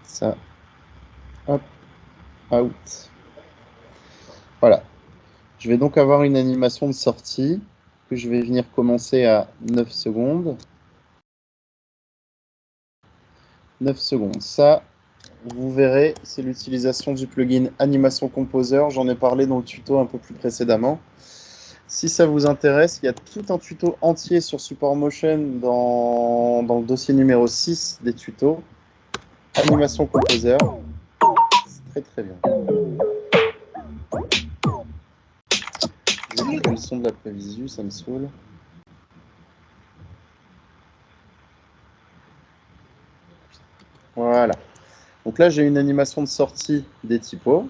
Ça, hop, out. Voilà. Je vais donc avoir une animation de sortie que je vais venir commencer à 9 secondes. 9 secondes. Ça, vous verrez, c'est l'utilisation du plugin Animation Composer. J'en ai parlé dans le tuto un peu plus précédemment. Si ça vous intéresse, il y a tout un tuto entier sur Support Motion dans le dossier numéro 6 des tutos. Animation Composer. C'est très très bien. Je vais couper le son de la prévisu, ça me saoule. Voilà. Donc là, j'ai une animation de sortie des typos.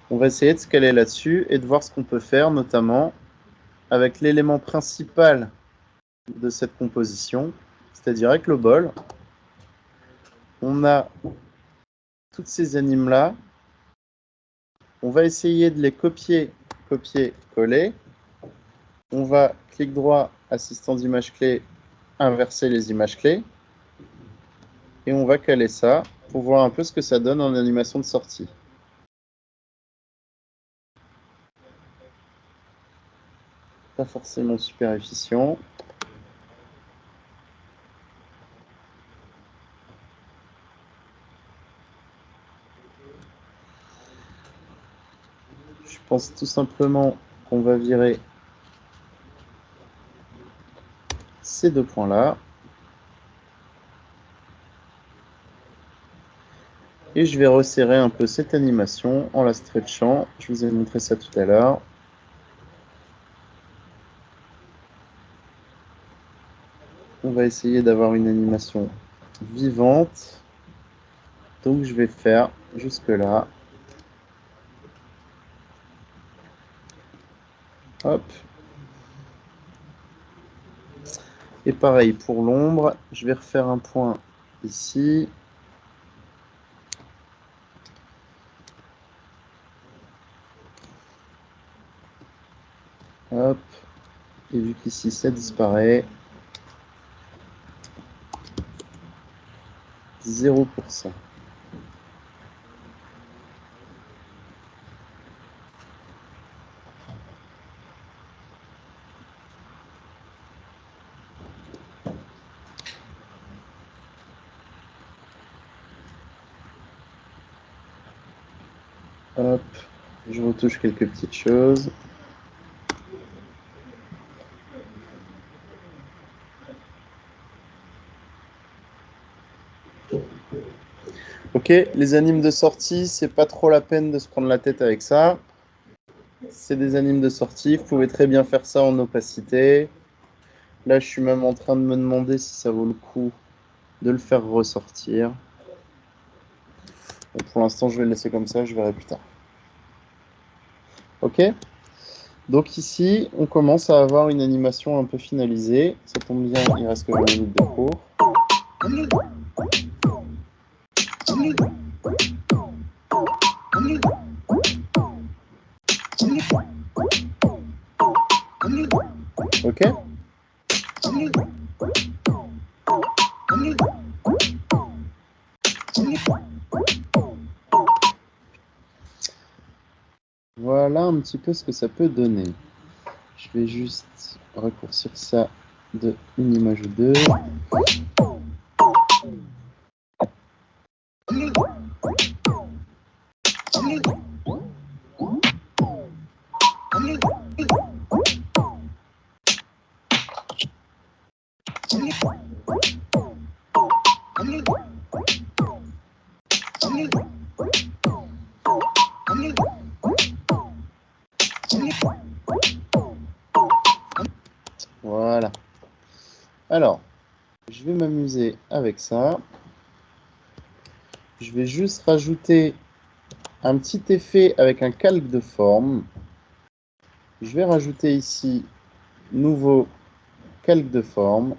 On va essayer de se caler là-dessus et de voir ce qu'on peut faire, notamment avec l'élément principal de cette composition, c'est-à-dire avec le bol. On a toutes ces animes-là. On va essayer de les copier, copier, coller. On va, clic droit, assistant d'image clé, inverser les images clés. Et on va caler ça pour voir un peu ce que ça donne en animation de sortie. Pas forcément super efficient. Je pense tout simplement qu'on va virer ces deux points-là. Et je vais resserrer un peu cette animation en la stretchant. Je vous ai montré ça tout à l'heure. On va essayer d'avoir une animation vivante. Donc je vais faire jusque là. Hop. Et pareil pour l'ombre, je vais refaire un point ici. Hop. Et vu qu'ici ça disparaît, 0%. Hop, je retouche quelques petites choses. Ok, les animes de sortie, c'est pas trop la peine de se prendre la tête avec ça. C'est des animes de sortie, vous pouvez très bien faire ça en opacité. Là, je suis même en train de me demander si ça vaut le coup de le faire ressortir. Bon, pour l'instant, je vais le laisser comme ça, je verrai plus tard. Ok? Donc ici, on commence à avoir une animation un peu finalisée. Ça tombe bien, il reste que 20 minutes de cours. Ok? Voilà un petit peu ce que ça peut donner. Je vais juste raccourcir ça de une image ou deux. Voilà. Alors, je vais m'amuser avec ça. Je vais juste rajouter un petit effet avec un calque de forme. Je vais rajouter ici nouveau calque de forme.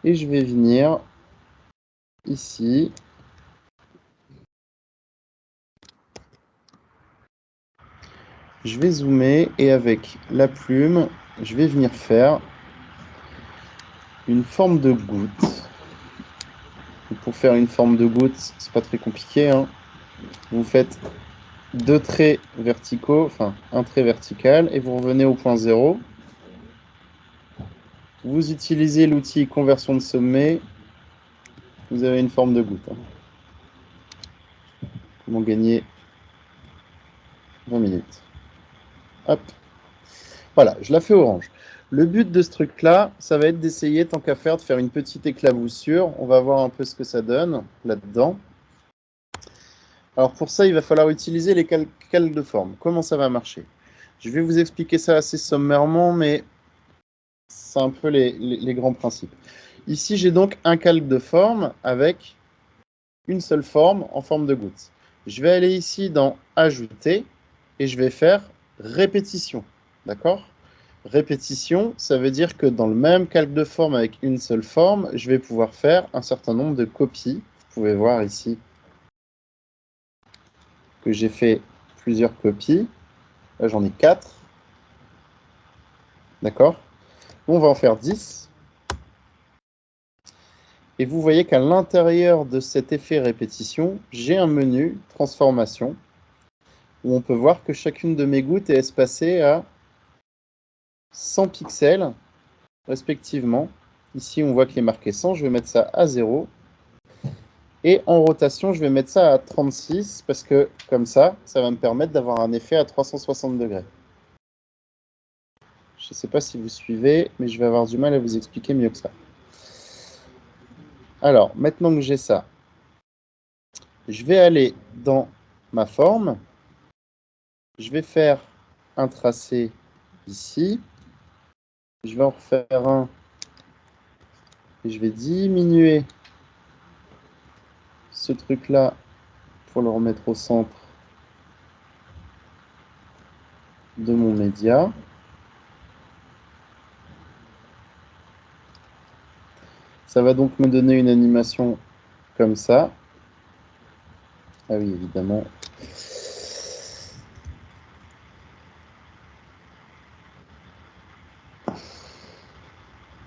Et je vais venir ici. Je vais zoomer et avec la plume, je vais venir faire une forme de goutte. Et pour faire une forme de goutte, c'est pas très compliqué, hein. Vous faites deux traits verticaux, enfin un trait vertical, et vous revenez au point 0. Vous utilisez l'outil conversion de sommet, vous avez une forme de goutte. Comment gagner 20 minutes. Hop. Voilà, je la fais orange. Le but de ce truc-là, ça va être d'essayer, tant qu'à faire, de faire une petite éclaboussure. On va voir un peu ce que ça donne là-dedans. Alors pour ça, il va falloir utiliser les calques de forme. Comment ça va marcher? Je vais vous expliquer ça assez sommairement, mais c'est un peu les grands principes. Ici, j'ai donc un calque de forme avec une seule forme en forme de goutte. Je vais aller ici dans Ajouter et je vais faire Répétition. D'accord? Répétition, ça veut dire que dans le même calque de forme avec une seule forme, je vais pouvoir faire un certain nombre de copies. Vous pouvez voir ici que j'ai fait plusieurs copies. Là, j'en ai 4. D'accord? On va en faire 10. Et vous voyez qu'à l'intérieur de cet effet répétition, j'ai un menu transformation où on peut voir que chacune de mes gouttes est espacée à 100 pixels respectivement. Ici, on voit qu'il est marqué 100. Je vais mettre ça à 0. Et en rotation, je vais mettre ça à 36 parce que comme ça va me permettre d'avoir un effet à 360 degrés. Je ne sais pas si vous suivez, mais je vais avoir du mal à vous expliquer mieux que ça. Alors, maintenant que j'ai ça, je vais aller dans ma forme. Je vais faire un tracé ici. Je vais en refaire un. Et je vais diminuer ce truc-là pour le remettre au centre de mon média. Ça va donc me donner une animation comme ça. Ah oui, évidemment.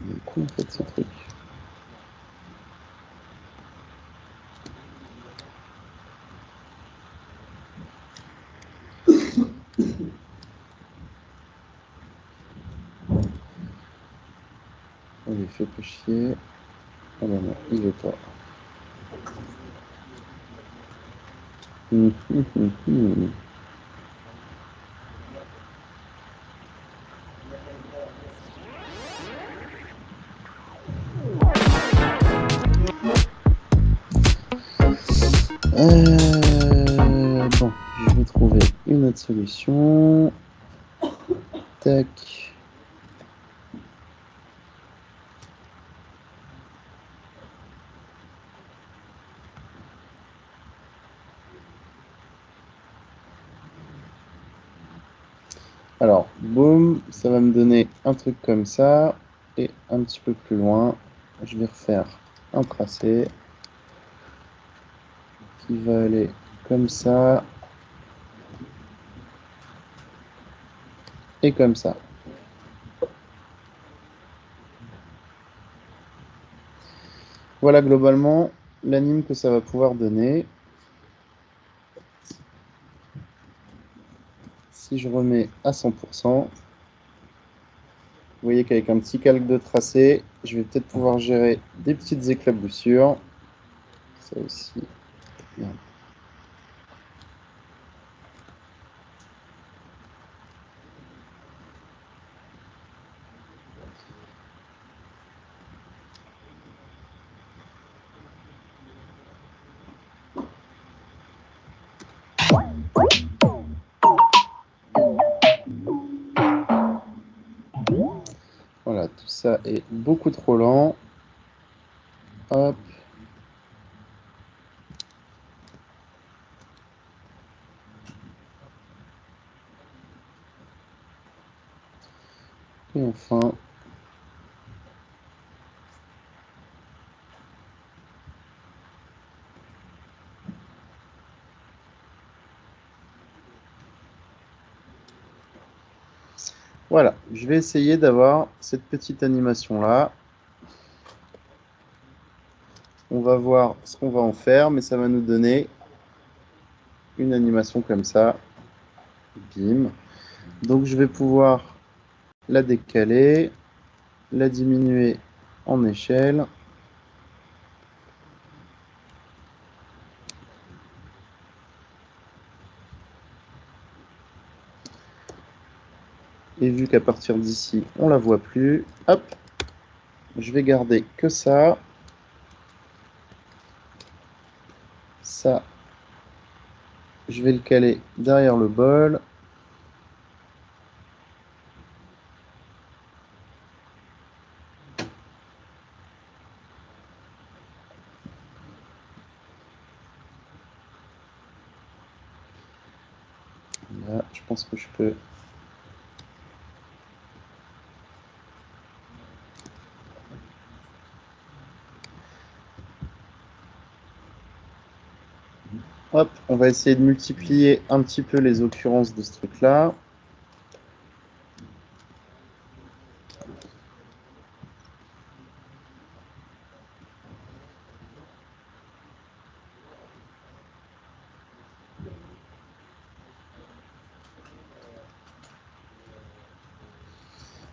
Il est cool en fait ce truc. Il fait pas chier. Ah ben non, il veut pas. Bon, je vais trouver une autre solution. Tac. Alors, boum, ça va me donner un truc comme ça. Et un petit peu plus loin, je vais refaire un tracé qui va aller comme ça et comme ça. Voilà globalement l'anime que ça va pouvoir donner. Si je remets à 100%, vous voyez qu'avec un petit calque de tracé, je vais peut-être pouvoir gérer des petites éclaboussures. Ça aussi. Bien. Voilà, tout ça est beaucoup trop lent. Hop. Et enfin, voilà, je vais essayer d'avoir cette petite animation-là. On va voir ce qu'on va en faire, mais ça va nous donner une animation comme ça. Bim. Donc je vais pouvoir la décaler, la diminuer en échelle. Et vu qu'à partir d'ici, on la voit plus, hop, je vais garder que ça. Ça, je vais le caler derrière le bol. Là, je pense que je peux. Hop, on va essayer de multiplier un petit peu les occurrences de ce truc-là.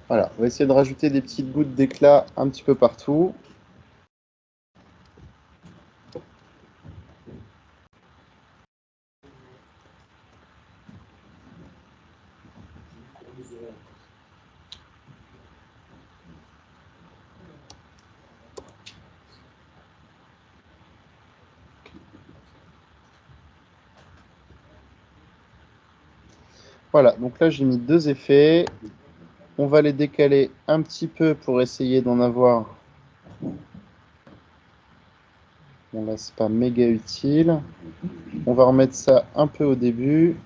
Voilà, on va essayer de rajouter des petites gouttes d'éclat un petit peu partout. Voilà, donc là j'ai mis deux effets. On va les décaler un petit peu pour essayer d'en avoir. Bon là c'est pas méga utile. On va remettre ça un peu au début.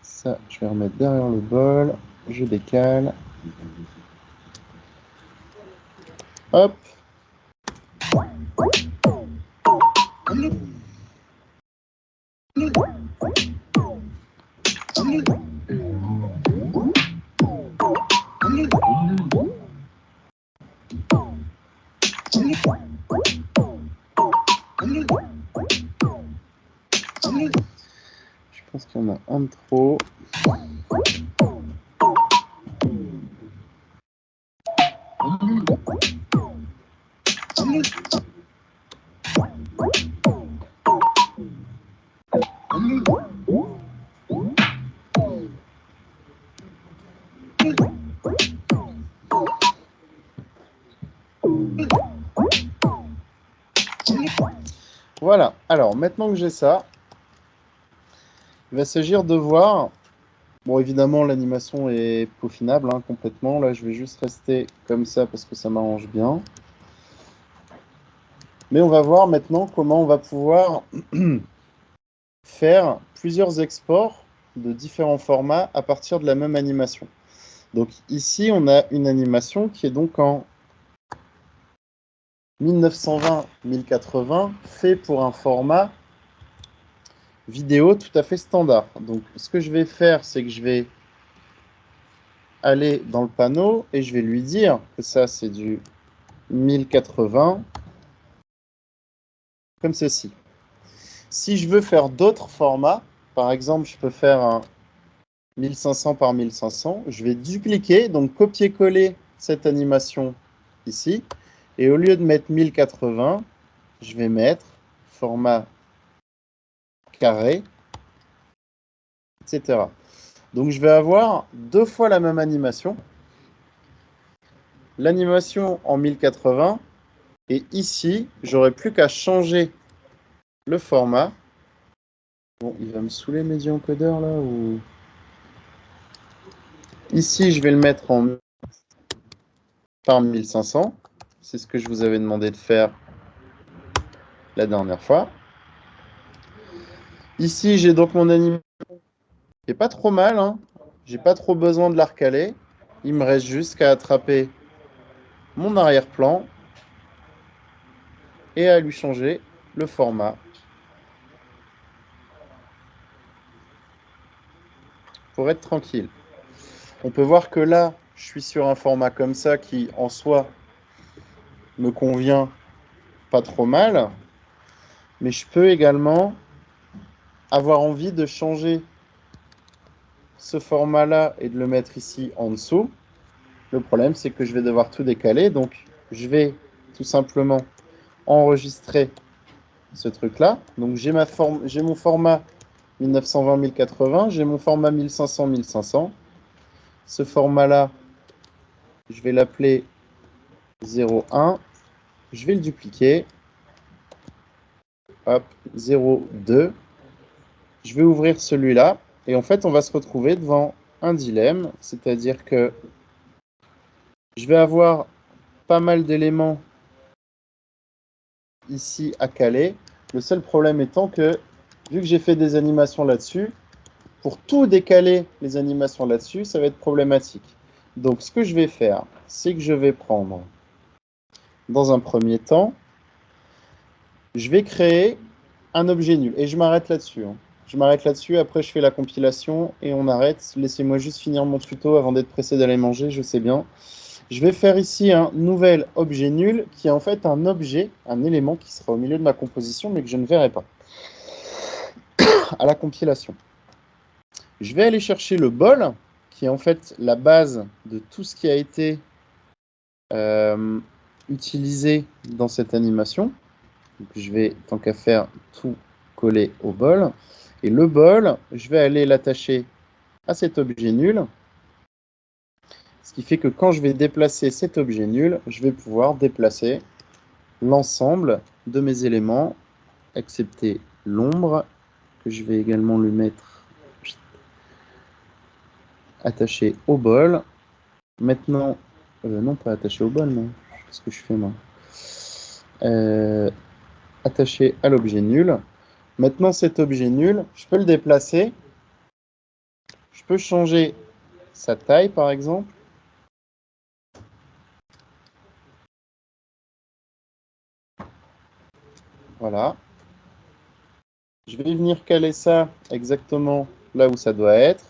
Ça, je vais remettre derrière le bol. Je décale. Hop. Je pense qu'il y en a un de trop. Voilà, alors maintenant que j'ai ça, il va s'agir de voir. Bon, évidemment, l'animation est peaufinable complètement. Là, je vais juste rester comme ça parce que ça m'arrange bien. Mais on va voir maintenant comment on va pouvoir faire plusieurs exports de différents formats à partir de la même animation. Donc ici, on a une animation qui est donc en 1920-1080, fait pour un format vidéo tout à fait standard. Donc ce que je vais faire, c'est que je vais aller dans le panneau et je vais lui dire que ça, c'est du 1080, comme ceci. Si je veux faire d'autres formats, par exemple, je peux faire un 1500 par 1500, je vais dupliquer, donc copier-coller cette animation ici, et au lieu de mettre 1080, je vais mettre format carré, etc. Donc je vais avoir deux fois la même animation, l'animation en 1080, et ici, j'aurai plus qu'à changer le format. Bon, il va me saouler mes encodeurs là ou... Ici, je vais le mettre en par 1500. C'est ce que je vous avais demandé de faire la dernière fois. Ici, j'ai donc mon animation qui est pas trop mal. J'ai pas trop besoin de la recaler. Il me reste juste qu'à attraper mon arrière-plan et à lui changer le format pour être tranquille. On peut voir que là, je suis sur un format comme ça qui, en soi, me convient pas trop mal. Mais je peux également avoir envie de changer ce format-là et de le mettre ici en dessous. Le problème, c'est que je vais devoir tout décaler. Donc, je vais tout simplement enregistrer ce truc-là. Donc, j'ai mon format 1920-1080, j'ai mon format 1500-1500. Ce format-là, je vais l'appeler 01. Je vais le dupliquer. Hop, 02. Je vais ouvrir celui-là. Et en fait, on va se retrouver devant un dilemme. C'est-à-dire que je vais avoir pas mal d'éléments ici à caler. Le seul problème étant que, vu que j'ai fait des animations là-dessus, pour tout décaler les animations là-dessus, ça va être problématique. Donc, ce que je vais faire, c'est que je vais prendre, dans un premier temps, je vais créer un objet nul. Et je m'arrête là-dessus. Je m'arrête là-dessus, après je fais la compilation et on arrête. Laissez-moi juste finir mon tuto avant d'être pressé d'aller manger, je sais bien. Je vais faire ici un nouvel objet nul qui est en fait un objet, un élément qui sera au milieu de ma composition mais que je ne verrai pas à la compilation. Je vais aller chercher le bol qui est en fait la base de tout ce qui a été utilisé dans cette animation. Donc, je vais, tant qu'à faire, tout coller au bol. Et le bol, je vais aller l'attacher à cet objet nul. Ce qui fait que quand je vais déplacer cet objet nul, je vais pouvoir déplacer l'ensemble de mes éléments, excepté l'ombre, que je vais également lui mettre attaché au bol. Maintenant, non pas attaché au bol, non. Qu'est-ce que je fais moi attaché à l'objet nul. Maintenant, cet objet nul, je peux le déplacer. Je peux changer sa taille, par exemple. Voilà. Je vais venir caler ça exactement là où ça doit être.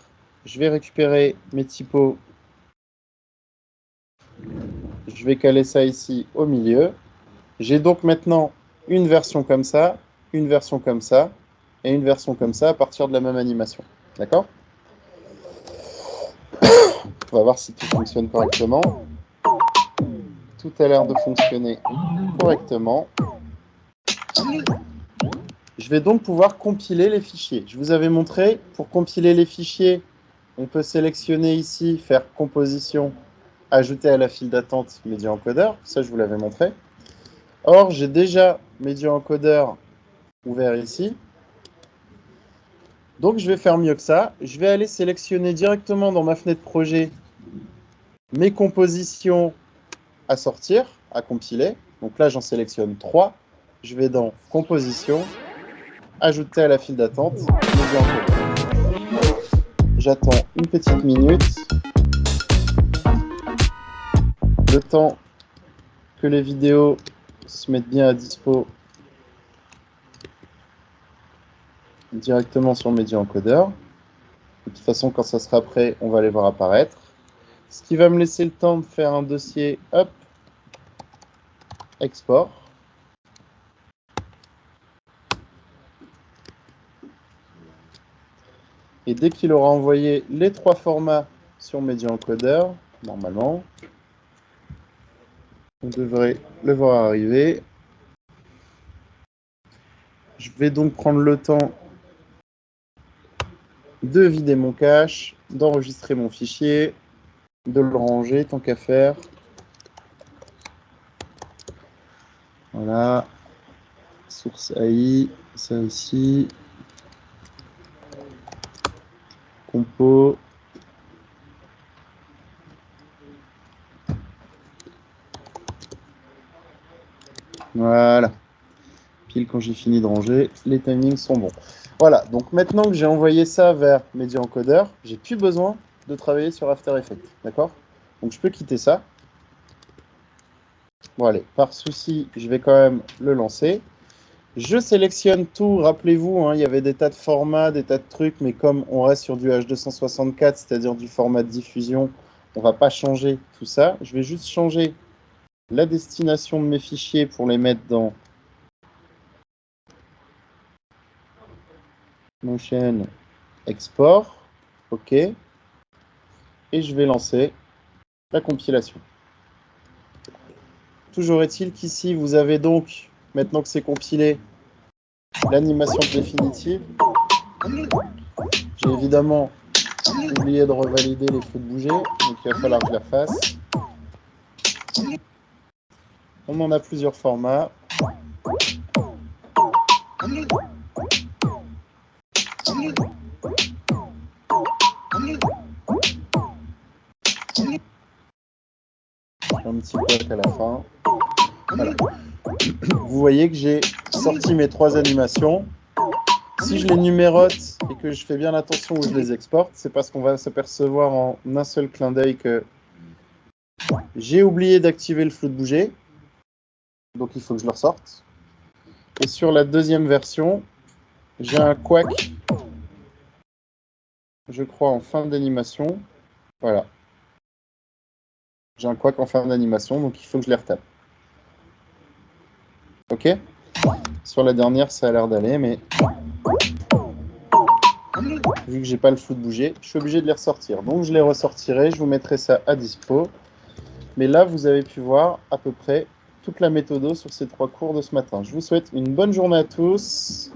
Je vais récupérer mes typos. Je vais caler ça ici au milieu. J'ai donc maintenant une version comme ça, une version comme ça, et une version comme ça à partir de la même animation. D'accord? On va voir si tout fonctionne correctement. Tout a l'air de fonctionner correctement. Je vais donc pouvoir compiler les fichiers. Je vous avais montré, pour compiler les fichiers, on peut sélectionner ici, faire composition, ajouter à la file d'attente MediaEncoder. Ça, je vous l'avais montré. Or, j'ai déjà MediaEncoder ouvert ici. Donc, je vais faire mieux que ça. Je vais aller sélectionner directement dans ma fenêtre projet mes compositions à sortir, à compiler. Donc là, j'en sélectionne 3. Je vais dans composition, ajouter à la file d'attente MediaEncoder. J'attends une petite minute. Le temps que les vidéos se mettent bien à dispo directement sur le MediaEncoder. De toute façon, quand ça sera prêt, on va les voir apparaître. Ce qui va me laisser le temps de faire un dossier, hop, export. Et dès qu'il aura envoyé les 3 formats sur MediaEncoder, normalement, on devrait le voir arriver. Je vais donc prendre le temps de vider mon cache, d'enregistrer mon fichier, de le ranger tant qu'à faire. Voilà. Source AI, ça ici. Compo. Voilà. Pile quand j'ai fini de ranger, les timings sont bons. Voilà, donc maintenant que j'ai envoyé ça vers MediaEncoder, j'ai plus besoin de travailler sur After Effects, d'accord? Donc je peux quitter ça. Bon allez, par souci, je vais quand même le lancer. Je sélectionne tout, rappelez-vous, hein, il y avait des tas de formats, des tas de trucs, mais comme on reste sur du H264, c'est-à-dire du format de diffusion, on ne va pas changer tout ça. Je vais juste changer la destination de mes fichiers pour les mettre dans Motion Export. OK. Et je vais lancer la compilation. Toujours est-il qu'ici, vous avez donc, maintenant que c'est compilé, l'animation définitive. J'ai évidemment oublié de revalider les flux de bouger, donc il va falloir que je la fasse. On en a plusieurs formats. Un petit bloc à la fin. Voilà. Vous voyez que j'ai sorti mes 3 animations. Si je les numérote et que je fais bien attention où je les exporte, c'est parce qu'on va s'apercevoir en un seul clin d'œil que j'ai oublié d'activer le flou de bouger. Donc il faut que je le ressorte. Et sur la deuxième version, j'ai un quack, je crois, en fin d'animation. Voilà. J'ai un quack en fin d'animation, donc il faut que je les retape. OK? Sur la dernière, ça a l'air d'aller, mais vu que j'ai pas le flou de bouger, je suis obligé de les ressortir. Donc je les ressortirai, je vous mettrai ça à dispo. Mais là, vous avez pu voir à peu près toute la méthode sur ces 3 cours de ce matin. Je vous souhaite une bonne journée à tous.